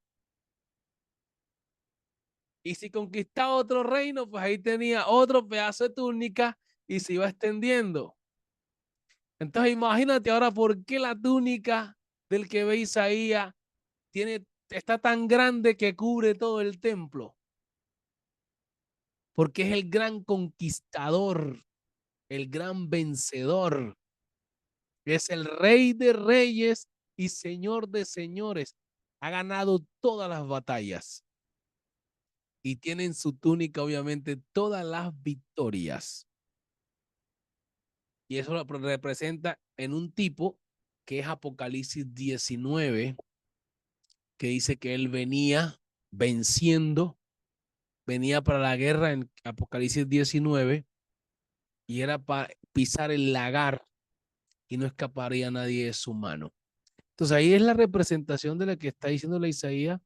Speaker 1: Y si conquistaba otro reino, pues ahí tenía otro pedazo de túnica y se iba extendiendo. Entonces imagínate ahora por qué la túnica del que ve Isaías está tan grande que cubre todo el templo. Porque es el gran conquistador, el gran vencedor. Es el rey de reyes y señor de señores. Ha ganado todas las batallas. Y tiene en su túnica, obviamente, todas las victorias. Y eso lo representa en un tipo que es Apocalipsis 19, que dice que él venía venciendo, venía para la guerra en Apocalipsis 19 y era para pisar el lagar y no escaparía nadie de su mano. Entonces ahí es la representación de la que está diciendo la Isaías.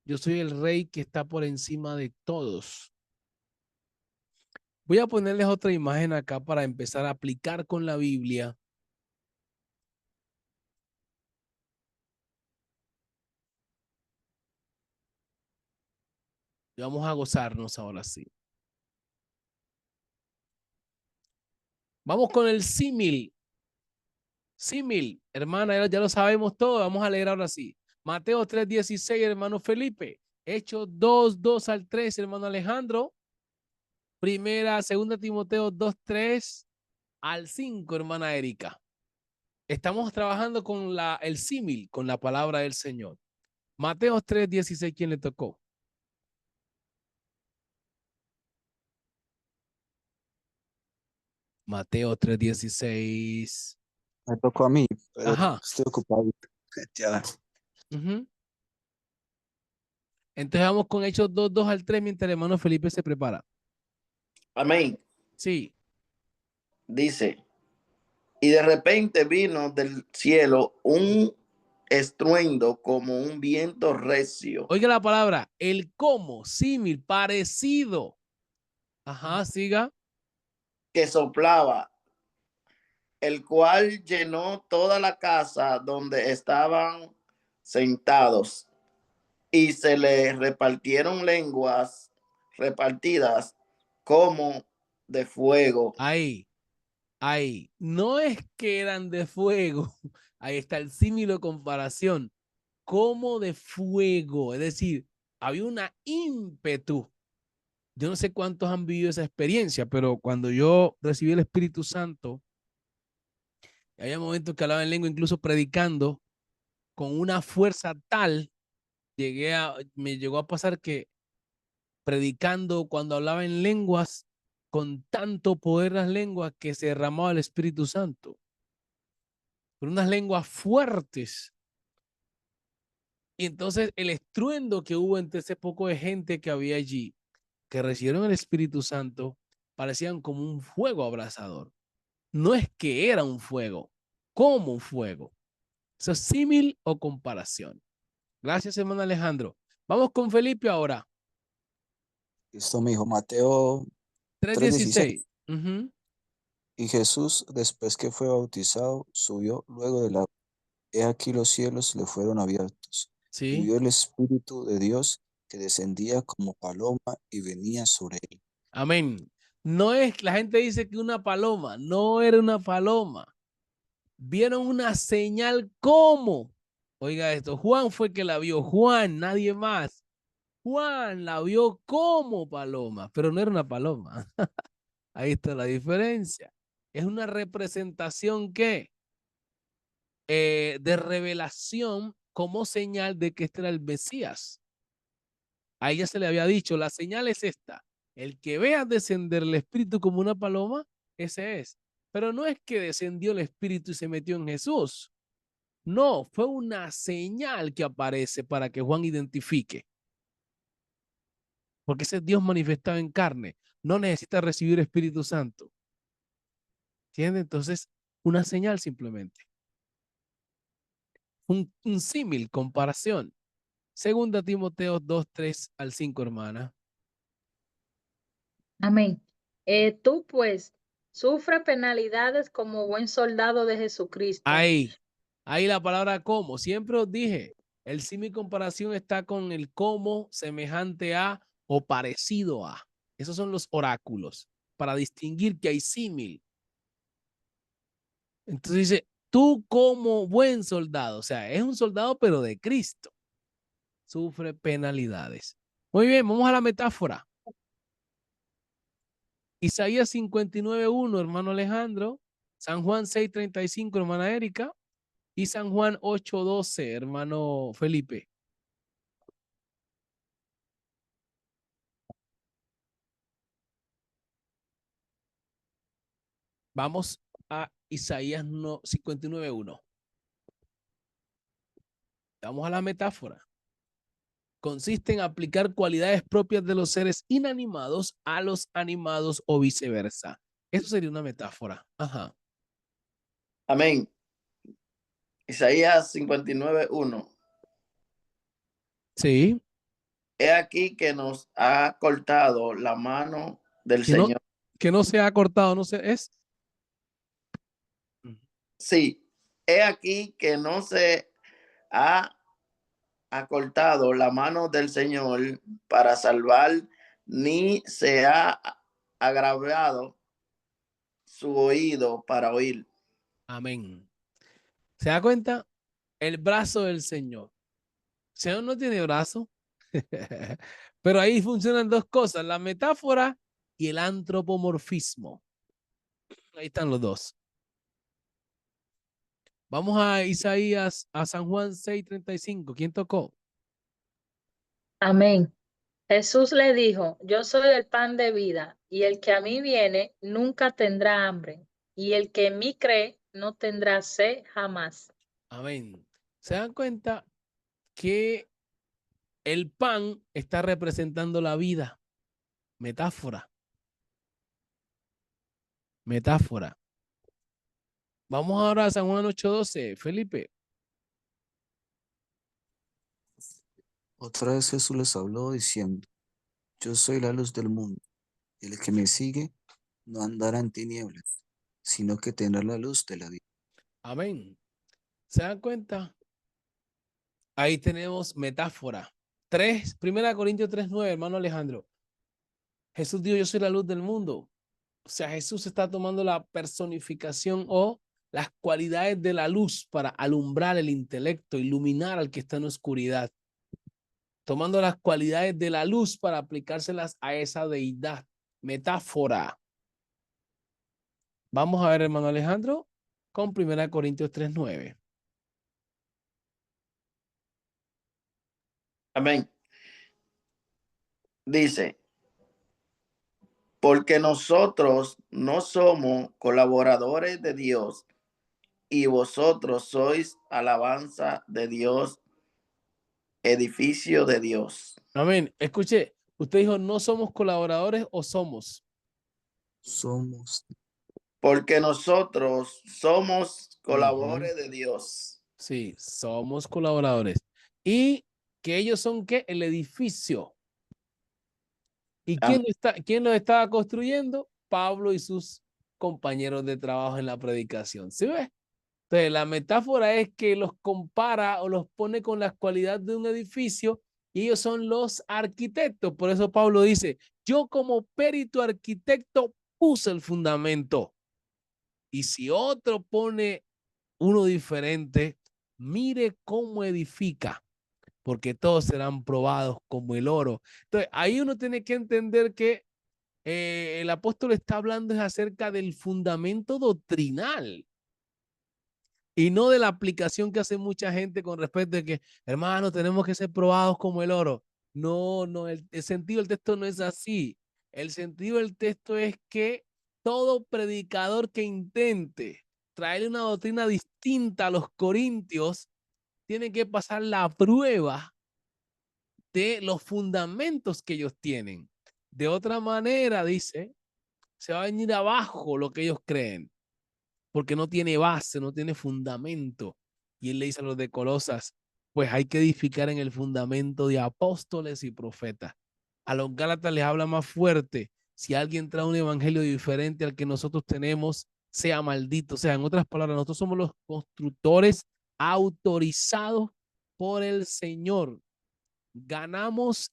Speaker 1: Yo soy el rey que está por encima de todos. Voy a ponerles otra imagen acá para empezar a aplicar con la Biblia. Y vamos a gozarnos ahora sí. Vamos con el símil. Símil, hermana, ya lo sabemos todo. Vamos a leer ahora sí. Mateo 3:16, hermano Felipe. Hechos 2, al 3, hermano Alejandro. Segunda Timoteo 2:3. al 5, hermana Erika. Estamos trabajando con el símil, con la palabra del Señor. Mateo 3:16, ¿quién le tocó? Mateo 3:16.
Speaker 2: Me tocó a mí, pero
Speaker 1: Ajá.
Speaker 2: estoy ocupado. Ya.
Speaker 1: Ujú. Entonces vamos con Hechos 2, 2 al 3 mientras el hermano Felipe se prepara.
Speaker 3: Amén.
Speaker 1: Sí.
Speaker 3: Dice, y de repente vino del cielo un estruendo como un viento recio
Speaker 1: Oiga la palabra, el cómo, símil, parecido. Ajá, siga.
Speaker 3: que soplaba, el cual llenó toda la casa donde estaban sentados, y se le repartieron lenguas repartidas como de fuego.
Speaker 1: Ahí, ahí. No es que eran de fuego. Ahí está el símil o comparación. Como de fuego. Es decir, había una ímpetu. Yo no sé cuántos han vivido esa experiencia, pero cuando yo recibí el Espíritu Santo, había momentos que hablaba en lengua, incluso predicando, con una fuerza tal, me llegó a pasar que predicando cuando hablaba en lenguas, con tanto poder las lenguas que se derramaba el Espíritu Santo. Con unas lenguas fuertes. Y entonces el estruendo que hubo entre ese poco de gente que había allí, que recibieron el Espíritu Santo, parecían como un fuego abrasador. No es que era un fuego, como un fuego. Eso es símil o comparación. Gracias, hermano Alejandro. Vamos con Felipe ahora.
Speaker 2: Listo, mi hijo. Mateo 3:16.
Speaker 1: 3:16. Ujú.
Speaker 2: Y Jesús, después que fue bautizado, subió luego del agua. He aquí los cielos le fueron abiertos, y
Speaker 1: Sí.
Speaker 2: vio el Espíritu de Dios que descendía como paloma y venía sobre él.
Speaker 1: Amén. No es, la gente dice que una paloma, no era una paloma. Vieron una señal como. Oiga esto, Juan fue que la vio, Juan, nadie más. Juan la vio como paloma, pero no era una paloma. Ahí está la diferencia. Es una representación que de revelación como señal de que este era el Mesías. A ella se le había dicho, la señal es esta. El que vea descender el Espíritu como una paloma, ese es. Pero no es que descendió el Espíritu y se metió en Jesús. No, fue una señal que aparece para que Juan identifique. Porque ese es Dios manifestado en carne. No necesita recibir Espíritu Santo. ¿Entiendes? Entonces, una señal simplemente. Un símil, comparación. Segunda Timoteo 2, 3 al 5, hermana.
Speaker 4: Amén. Tú pues sufre penalidades como buen soldado de Jesucristo.
Speaker 1: Ahí la palabra como. Siempre os dije, el símil comparación está con el como semejante a o parecido a. Esos son los oráculos para distinguir que hay símil. Entonces dice, tú como buen soldado, o sea, es un soldado pero de Cristo, sufre penalidades. Muy bien, vamos a la metáfora. Isaías 59:1, hermano Alejandro. San Juan 6:35, hermana Erika. Y San Juan 8:12, hermano Felipe. Vamos a Isaías 59:1. Vamos a la metáfora. Consiste en aplicar cualidades propias de los seres inanimados a los animados o viceversa. Eso sería una metáfora. Ajá.
Speaker 3: Amén. Isaías 59:1.
Speaker 1: Sí.
Speaker 3: He aquí que nos ha cortado la mano del
Speaker 1: Que no,
Speaker 3: Señor.
Speaker 1: que no se ha cortado, no se es.
Speaker 3: Sí, he aquí que no se ha acortado la mano del Señor para salvar, ni se ha agravado su oído para oír.
Speaker 1: Amén. ¿Se da cuenta? El brazo del Señor. El Señor no tiene brazo. Pero ahí funcionan dos cosas, la metáfora y el antropomorfismo. Ahí están los dos. Vamos a Isaías, a San Juan 6:35. ¿Quién tocó?
Speaker 4: Amén. Jesús le dijo, yo soy el pan de vida, y el que a mí viene nunca tendrá hambre, y el que en mí cree no tendrá sed jamás.
Speaker 1: Amén. ¿Se dan cuenta que el pan está representando la vida? Metáfora. Metáfora. Vamos ahora a San Juan 8:12. Felipe.
Speaker 2: Otra vez Jesús les habló diciendo, yo soy la luz del mundo. El que me sigue no andará en tinieblas, sino que tendrá la luz de la vida.
Speaker 1: Amén. ¿Se dan cuenta? Ahí tenemos metáfora. 1 Corintios 3:9, hermano Alejandro. Jesús dijo, yo soy la luz del mundo. O sea, Jesús está tomando la personificación o las cualidades de la luz para alumbrar el intelecto, iluminar al que está en oscuridad. Tomando las cualidades de la luz para aplicárselas a esa deidad. Metáfora. Vamos a ver, hermano Alejandro, con 1 Corintios 3:9.
Speaker 3: Amén. Dice, porque nosotros no somos colaboradores de Dios y vosotros sois alabanza de Dios, edificio de Dios.
Speaker 1: Amén. Escuche, usted dijo, ¿no somos colaboradores o somos?
Speaker 2: Somos.
Speaker 3: Porque nosotros somos colaboradores de Dios.
Speaker 1: Sí, somos colaboradores. ¿Y que ellos son qué? El edificio. ¿Y
Speaker 3: Amén.
Speaker 1: quién lo estaba construyendo? Pablo y sus compañeros de trabajo en la predicación. ¿Sí ves? Entonces, la metáfora es que los compara o los pone con las cualidades de un edificio y ellos son los arquitectos. Por eso Pablo dice, yo como perito arquitecto puse el fundamento. Y si otro pone uno diferente, mire cómo edifica, porque todos serán probados como el oro. Entonces, ahí uno tiene que entender que el apóstol está hablando es acerca del fundamento doctrinal y no de la aplicación que hace mucha gente con respecto a que, hermano, tenemos que ser probados como el oro. No, no, el sentido del texto no es así. El sentido del texto es que todo predicador que intente traerle una doctrina distinta a los corintios tiene que pasar la prueba de los fundamentos que ellos tienen. De otra manera, dice, se va a venir abajo lo que ellos creen, porque no tiene base, no tiene fundamento. Y él le dice a los de Colosas, pues hay que edificar en el fundamento de apóstoles y profetas. A los Gálatas les habla más fuerte. Si alguien trae un evangelio diferente al que nosotros tenemos, sea maldito. O sea, en otras palabras, nosotros somos los constructores autorizados por el Señor. Ganamos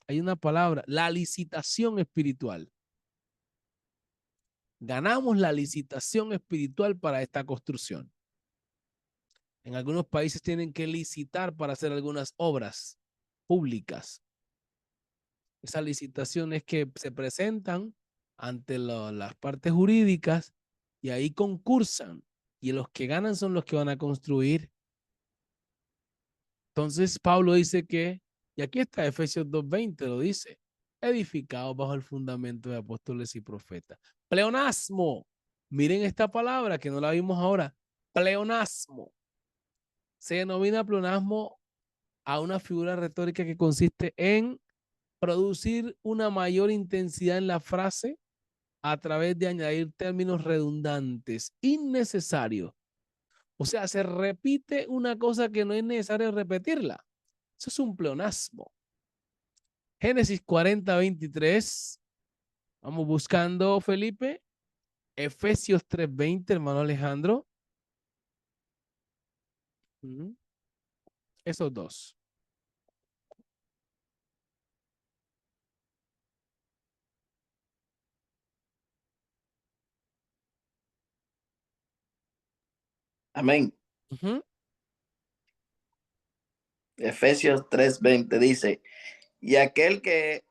Speaker 1: hay una palabra, la licitación espiritual. Ganamos la licitación espiritual para esta construcción. En algunos países tienen que licitar para hacer algunas obras públicas. Esa licitación es que se presentan ante las partes jurídicas y ahí concursan. Y los que ganan son los que van a construir. Entonces Pablo dice que, y aquí está Efesios 2:20, lo dice, edificados bajo el fundamento de apóstoles y profetas. Pleonasmo. Miren esta palabra que no la vimos ahora. Pleonasmo. Se denomina pleonasmo a una figura retórica que consiste en producir una mayor intensidad en la frase a través de añadir términos redundantes, innecesarios. O sea, se repite una cosa que no es necesario repetirla. Eso es un pleonasmo. Génesis 40:23. Vamos buscando, Felipe. Efesios 3:20, hermano Alejandro. Esos dos.
Speaker 3: Amén. Efesios 3:20 dice, y aquel que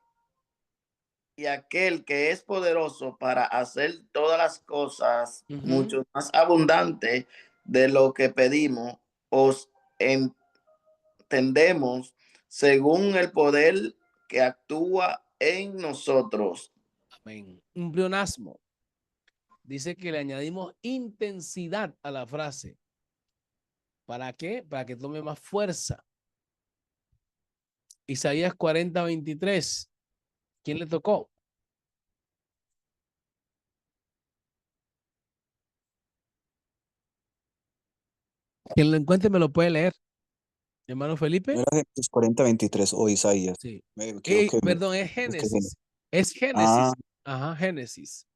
Speaker 3: y aquel que es poderoso para hacer todas las cosas
Speaker 1: Ujú.
Speaker 3: mucho más abundante de lo que pedimos, os entendemos según el poder que actúa en nosotros.
Speaker 1: Amén. Un pleonasmo. Dice que le añadimos intensidad a la frase. ¿Para qué? Para que tome más fuerza. Isaías 40:23. ¿Quién le tocó? Quien lo encuentre me lo puede leer. Hermano Felipe.
Speaker 2: ¿No era Génesis 40:23 o Isaías?
Speaker 1: Sí.
Speaker 2: Me equivoqué.
Speaker 1: Perdón, es
Speaker 2: Es que
Speaker 1: Génesis. Es
Speaker 2: Ah,
Speaker 1: Génesis. Ajá, Génesis.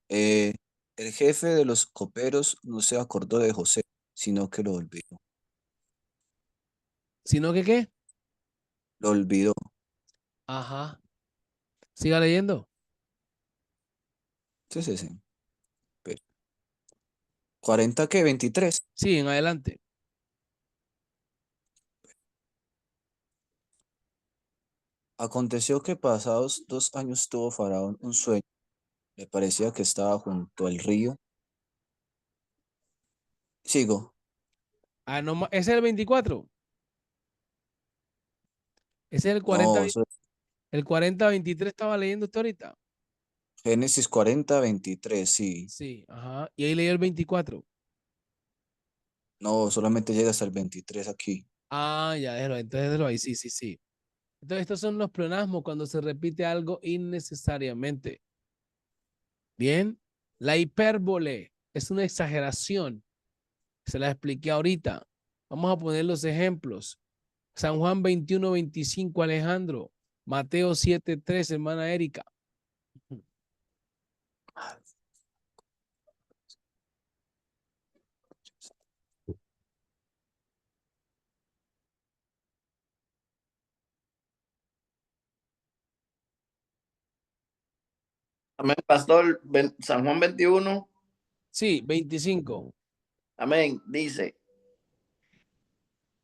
Speaker 2: eh, el jefe de los coperos no se acordó de José, sino que lo olvidó.
Speaker 1: ¿Sino que qué?
Speaker 2: Lo olvidó.
Speaker 1: Ajá. Siga leyendo.
Speaker 2: Sí, sí, sí. Pero, ¿40 qué? 23.
Speaker 1: Sí, en adelante.
Speaker 2: Aconteció que pasados 2 años tuvo Faraón un sueño. Le parecía que estaba junto al río. Sigo.
Speaker 1: Ah, no, ese es el 24. Ese es el 40.
Speaker 2: No, eso es
Speaker 1: El 40:23 estaba leyendo usted ahorita.
Speaker 2: Génesis 40:23, sí.
Speaker 1: Sí, ajá. Y ahí leyó el 24.
Speaker 2: No, solamente llega hasta el 23 aquí.
Speaker 1: Ah, ya, déjalo. Entonces déjalo ahí. Sí, sí, sí. Entonces, estos son los pleonasmos cuando se repite algo innecesariamente. Bien. La hipérbole es una exageración. Se la expliqué ahorita. Vamos a poner los ejemplos. San Juan 21:25, Alejandro. Mateo 7:3, hermana Erika.
Speaker 3: Amén, pastor. San Juan 21.
Speaker 1: Sí, 25.
Speaker 3: Amén. Dice,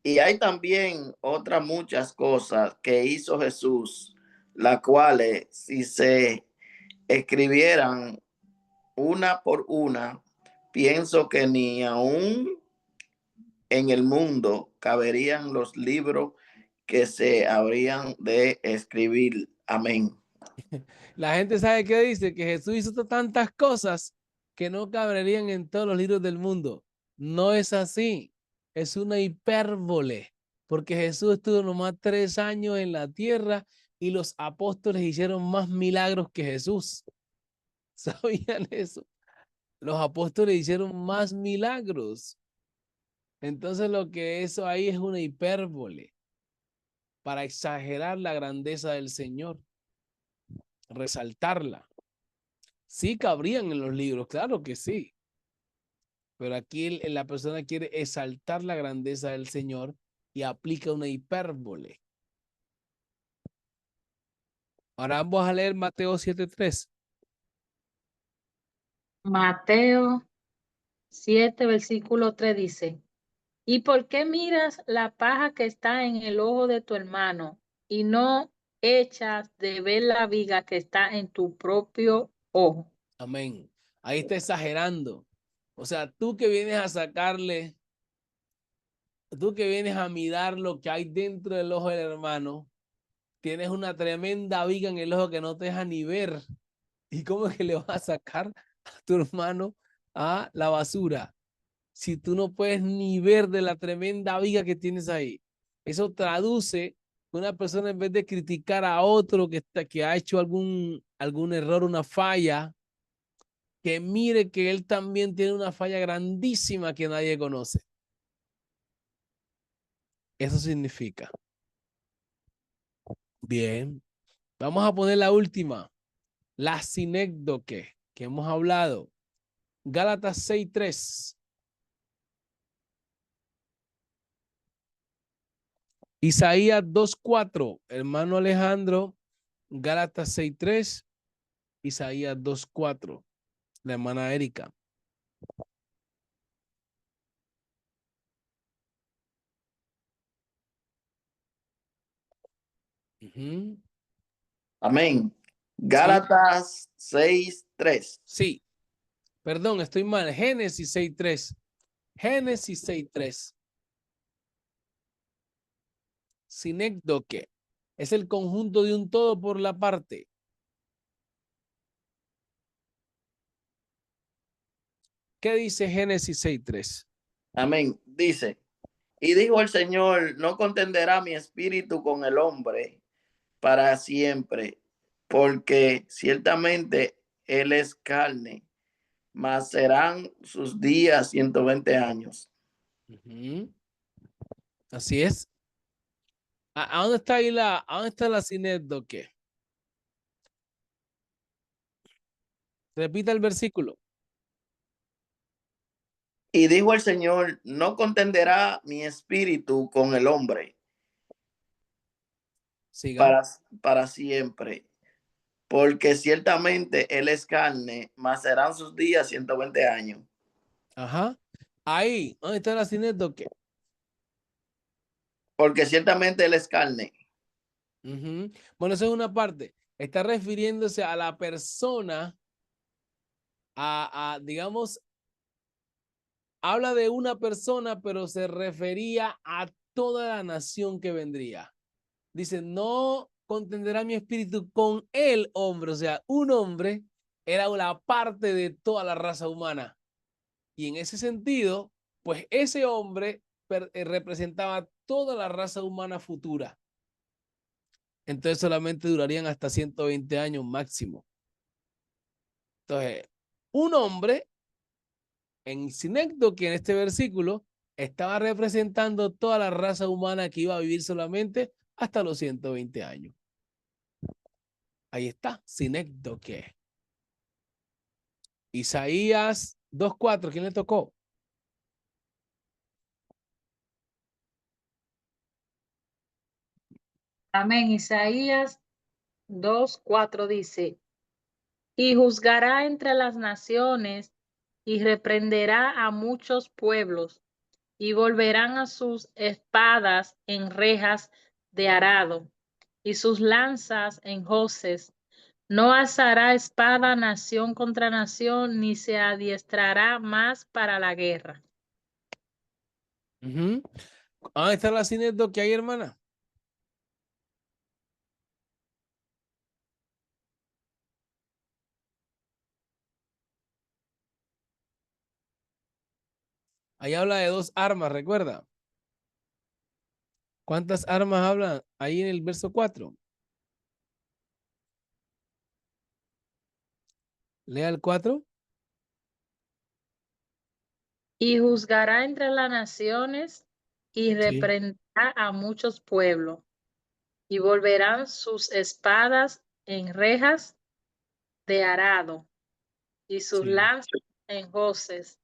Speaker 3: y hay también otras muchas cosas que hizo Jesús, las cuales si se escribieran una por una, pienso que ni aún en el mundo caberían los libros que se habrían de escribir. Amén.
Speaker 1: La gente sabe qué dice, que Jesús hizo tantas cosas que no caberían en todos los libros del mundo. No es así. Es una hipérbole, porque Jesús estuvo nomás 3 años en la tierra y los apóstoles hicieron más milagros que Jesús. ¿Sabían eso? Los apóstoles hicieron más milagros. Entonces lo que eso ahí es una hipérbole para exagerar la grandeza del Señor, resaltarla. Sí cabrían en los libros, claro que sí, pero aquí la persona quiere exaltar la grandeza del Señor y aplica una hipérbole. Ahora vamos a leer Mateo 7:3.
Speaker 4: Mateo 7, versículo 3 dice, ¿y por qué miras la paja que está en el ojo de tu hermano y no echas de ver la viga que está en tu propio ojo?
Speaker 1: Amén. Ahí está exagerando. O sea, tú que vienes a mirar lo que hay dentro del ojo del hermano, tienes una tremenda viga en el ojo que no te deja ni ver. ¿Y cómo es que le vas a sacar a tu hermano a la basura si tú no puedes ni ver de la tremenda viga que tienes ahí? Eso traduce que una persona, en vez de criticar a otro que ha hecho algún error, una falla, que mire que él también tiene una falla grandísima que nadie conoce. Eso significa. Bien, vamos a poner la última, la sinécdoque que hemos hablado. Gálatas 6:3. Isaías 2:4, hermano Alejandro. Gálatas 6:3. Isaías 2:4, la hermana Erika. Ujú.
Speaker 3: Amén. Gálatas 6:3.
Speaker 1: Sí, perdón, estoy mal. Génesis 6:3. Génesis 6:3. Sinécdoque es el conjunto de un todo por la parte. ¿Qué dice Génesis 6:3?
Speaker 3: Amén. Dice, y dijo el Señor, no contenderá mi espíritu con el hombre para siempre, porque ciertamente él es carne, mas serán sus días 120 años.
Speaker 1: Así es. ¿A dónde está ahí a dónde está la sinécdoque? Repita el versículo.
Speaker 3: Y dijo el Señor, no contenderá mi espíritu con el hombre
Speaker 1: Siga.
Speaker 3: para siempre, porque ciertamente él es carne, mas serán sus días 120 años.
Speaker 1: Ajá. Ahí, ¿dónde está la sinécdoque?
Speaker 3: Porque ciertamente él es carne.
Speaker 1: Bueno, eso es una parte. Está refiriéndose a la persona, digamos, habla de una persona, pero se refería a toda la nación que vendría. Dice, no contenderá mi espíritu con el hombre. O sea, un hombre era una parte de toda la raza humana. Y en ese sentido, pues ese hombre representaba toda la raza humana futura. Entonces solamente durarían hasta 120 años máximo. Entonces, un hombre en sinécdoque, en este versículo, estaba representando toda la raza humana que iba a vivir solamente hasta los 120 años. Ahí está, sinécdoque. Isaías 2:4, ¿quién le tocó?
Speaker 4: Amén. Isaías 2:4 dice, y juzgará entre las naciones y reprenderá a muchos pueblos y volverán a sus espadas en rejas de arado y sus lanzas en hoces. No alzará espada nación contra nación, ni se adiestrará más para la guerra.
Speaker 1: ¿Dónde está la sinécdoque ahí, hermana? Ahí habla de 2 armas, recuerda. ¿Cuántas armas hablan ahí en el verso 4? Lea el 4.
Speaker 4: Y juzgará entre las naciones y reprenderá a muchos pueblos, y volverán sus espadas en rejas de arado y sus lanzas en hoces.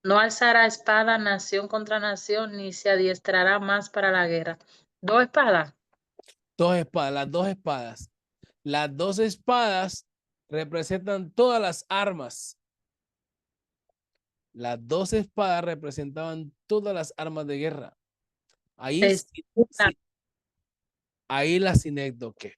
Speaker 4: No alzará espada nación contra nación, ni se adiestrará más para la guerra. 2 espadas.
Speaker 1: 2 espadas, las 2 espadas. Las 2 espadas representan todas las armas. Las 2 espadas representaban todas las armas de guerra. Ahí, ahí la sinécdoque.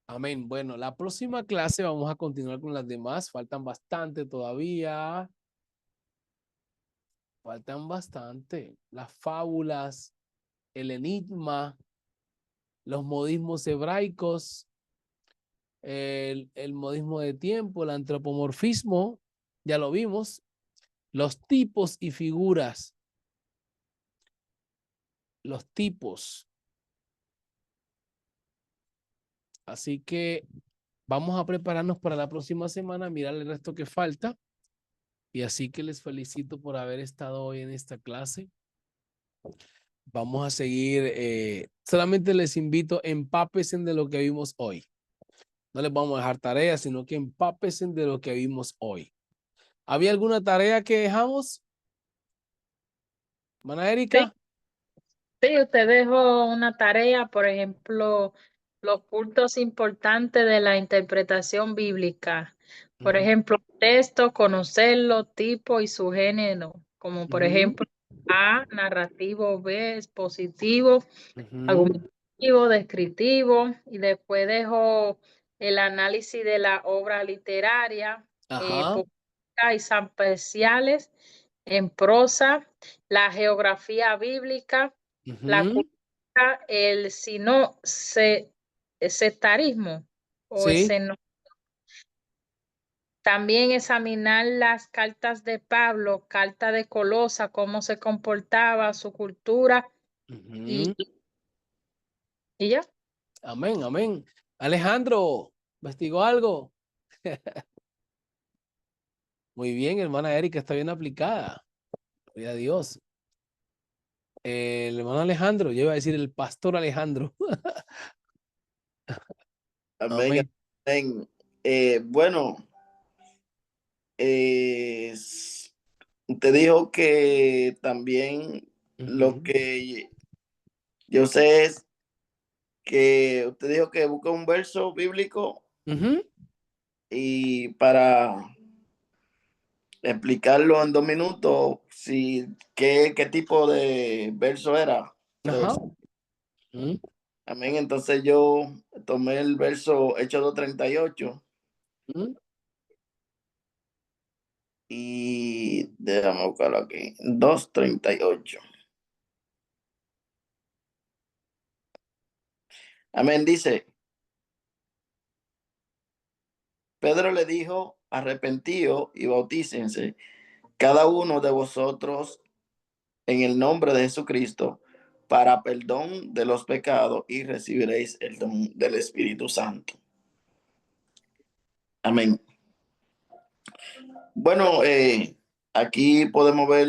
Speaker 1: Amén. Bueno, la próxima clase vamos a continuar con las demás. Faltan bastante todavía. Faltan bastante. Las fábulas, el enigma, los modismos hebraicos, el modismo de tiempo, el antropomorfismo, ya lo vimos. Los tipos y figuras. Los tipos. Así que vamos a prepararnos para la próxima semana, mirar el resto que falta. Y así que les felicito por haber estado hoy en esta clase. Vamos a seguir. Solamente les invito, empápense de lo que vimos hoy. No les vamos a dejar tareas, sino que empápense de lo que vimos hoy. ¿Había alguna tarea que dejamos? ¿Mana Erika?
Speaker 4: Sí, usted dejó una tarea, por ejemplo, los puntos importantes de la interpretación bíblica. Por ejemplo, texto, conocerlo, tipo y su género, como por ejemplo, A, narrativo; B, expositivo;
Speaker 1: Ujú.
Speaker 4: argumentativo, descriptivo, y después dejo el análisis de la obra literaria,
Speaker 1: Ajá.
Speaker 4: poética y samperciales en prosa, la geografía bíblica, la
Speaker 1: Ujú.
Speaker 4: cultura, el sectarismo o
Speaker 1: Sí.
Speaker 4: también examinar las cartas de Pablo, carta de Colosa, cómo se comportaba, su cultura y,
Speaker 1: Ujú.
Speaker 4: y ya.
Speaker 1: Amén, amén. Alejandro, ¿investigó algo? Muy bien, hermana Erika, está bien aplicada. Gloria a Dios. El hermano Alejandro, yo iba a decir el pastor Alejandro.
Speaker 3: Amén,
Speaker 1: Amén.
Speaker 3: amén. Bueno, usted dijo que también lo
Speaker 1: Ujú.
Speaker 3: que yo sé es que usted dijo que busca un verso bíblico
Speaker 1: Ujú.
Speaker 3: y para explicarlo en 2 minutos, si, qué tipo de verso era.
Speaker 1: Ajá. Ujú.
Speaker 3: Amén. Entonces yo tomé el verso Hechos 2:38
Speaker 1: Ujú.
Speaker 3: y déjame buscarlo aquí. 2:38. Amén. Dice, Pedro le dijo, arrepentíos y bautícense cada uno de vosotros en el nombre de Jesucristo para perdón de los pecados y recibiréis el don del Espíritu Santo. Amén. Bueno, aquí podemos ver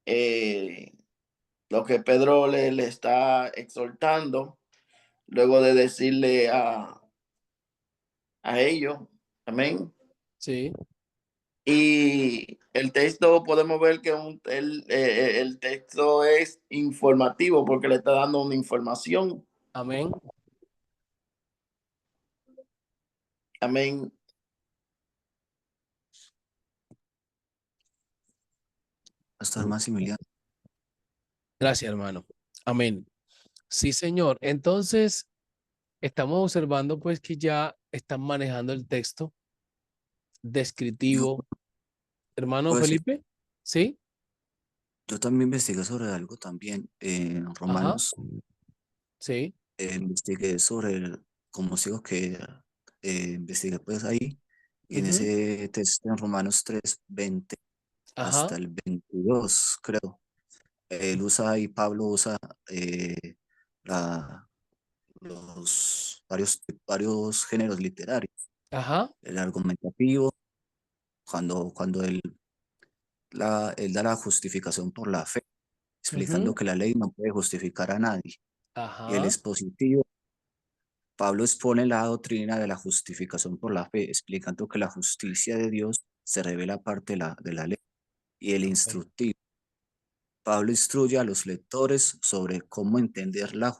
Speaker 3: eh, lo que Pedro le está exhortando luego de decirle a ellos. Amén.
Speaker 1: Sí.
Speaker 3: Y el texto podemos ver que el texto es informativo porque le está dando una información.
Speaker 1: Amén.
Speaker 3: Amén.
Speaker 2: Pastor Maximiliano.
Speaker 1: Gracias, hermano. Amén. Sí, señor. Entonces, estamos observando pues que ya están manejando el texto
Speaker 2: Yo
Speaker 1: descriptivo. Hermano
Speaker 2: puedo decir,
Speaker 1: Felipe, ¿sí?
Speaker 2: yo también investigué sobre algo también en
Speaker 1: Ajá,
Speaker 2: Romanos,
Speaker 1: sí.
Speaker 2: investigué sobre, como sigo que investigué pues ahí, y en
Speaker 1: Ujú.
Speaker 2: ese texto en Romanos 3:20
Speaker 1: Ajá,
Speaker 2: hasta el 22, creo, él usa y Pablo usa eh, la, los varios géneros literarios,
Speaker 1: ajá.
Speaker 2: el argumentativo, cuando él da la justificación por la fe, explicando
Speaker 1: Ujú.
Speaker 2: que la ley no puede justificar a nadie. Y el
Speaker 1: Ajá.
Speaker 2: expositivo, Pablo expone la doctrina de la justificación por la fe, explicando que la justicia de Dios se revela aparte de la ley. Y el
Speaker 1: Amén.
Speaker 2: instructivo, Pablo instruye a los lectores sobre cómo entender la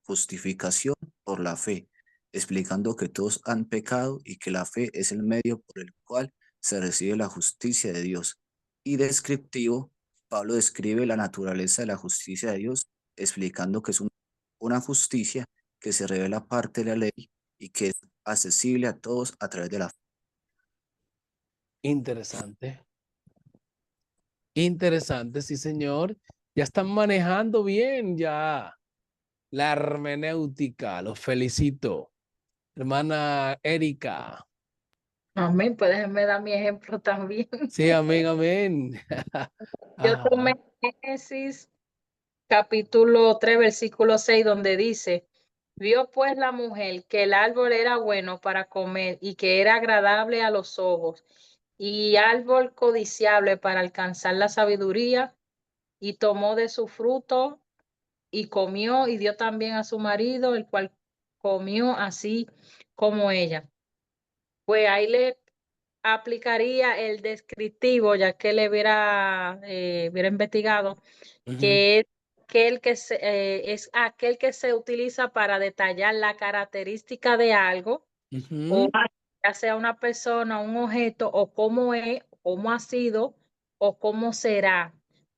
Speaker 2: justificación por la fe, explicando que todos han pecado y que la fe es el medio por el cual se recibe la justicia de Dios. Y descriptivo, Pablo describe la naturaleza de la justicia de Dios, explicando que es una justicia que se revela aparte de la ley y que es accesible a todos a través de la fe.
Speaker 1: Interesante. Interesante, sí, señor. Ya están manejando bien ya la hermenéutica. Los felicito. Hermana Erika.
Speaker 4: Amén. Pues déjenme dar mi ejemplo también.
Speaker 1: Sí, amén, amén.
Speaker 4: Yo tomé
Speaker 1: Ajá.
Speaker 4: Génesis capítulo 3, versículo 6, donde dice, vio pues la mujer que el árbol era bueno para comer y que era agradable a los ojos y árbol codiciable para alcanzar la sabiduría, y tomó de su fruto y comió y dio también a su marido, el cual comió así como ella. Pues ahí le aplicaría el descriptivo, ya que le hubiera investigado,
Speaker 1: Ujú.
Speaker 4: que es es aquel que se utiliza para detallar la característica de algo, o
Speaker 1: Ujú.
Speaker 4: ya sea una persona, un objeto, o cómo es, cómo ha sido, o cómo será.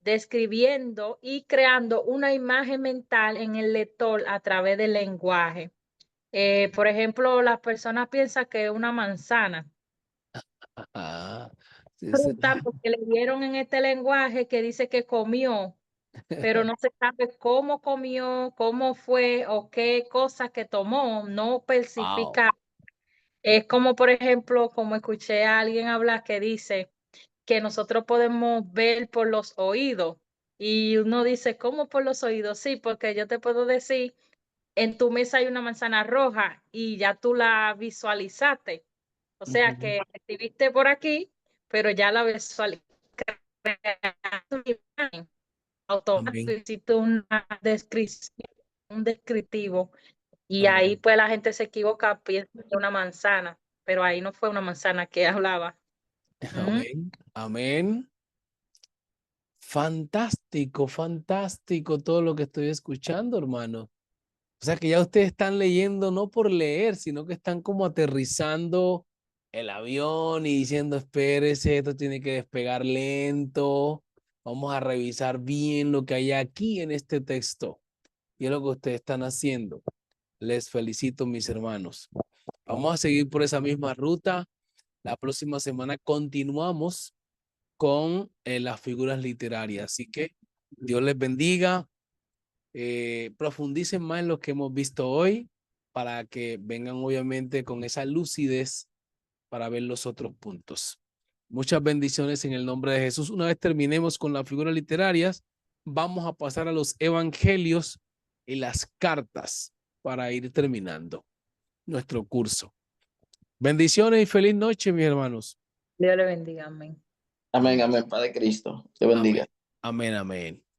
Speaker 4: describiendo y creando una imagen mental en el lector a través del lenguaje. Por ejemplo, las personas piensan que es una manzana.
Speaker 1: Ah, sí,
Speaker 4: Fruta porque le dieron en este lenguaje que dice que comió, pero no se sabe cómo comió, cómo fue o qué cosa que tomó, no
Speaker 1: wow.
Speaker 4: especifica. Es como, por ejemplo, como escuché a alguien hablar que dice que nosotros podemos ver por los oídos y uno dice, ¿cómo por los oídos? Sí, porque yo te puedo decir, en tu mesa hay una manzana roja y ya tú la visualizaste. O sea
Speaker 1: Ujú.
Speaker 4: que escribiste por aquí, pero ya la visualizaste automático,
Speaker 1: Amén.
Speaker 4: hiciste una descripción, un descriptivo, y ahí
Speaker 1: Amén.
Speaker 4: pues la gente se equivoca, piensa que es una manzana, pero ahí no fue una manzana que hablaba.
Speaker 1: Amén. Amén. Fantástico, fantástico todo lo que estoy escuchando, hermano. O sea que ya ustedes están leyendo no por leer, sino que están como aterrizando el avión y diciendo, espérese, esto tiene que despegar lento. Vamos a revisar bien lo que hay aquí en este texto. Y es lo que ustedes están haciendo. Les felicito, mis hermanos. Vamos a seguir por esa misma ruta. La próxima semana continuamos con las figuras literarias. Así que Dios les bendiga. Profundicen más en lo que hemos visto hoy para que vengan obviamente con esa lucidez para ver los otros puntos. Muchas bendiciones en el nombre de Jesús. Una vez terminemos con las figuras literarias, vamos a pasar a los evangelios y las cartas para ir terminando nuestro curso. Bendiciones y feliz noche, mis hermanos.
Speaker 4: Dios le bendiga, amén.
Speaker 3: Amén, amén, Padre Cristo. Te bendiga.
Speaker 1: Amén. Amén, amén.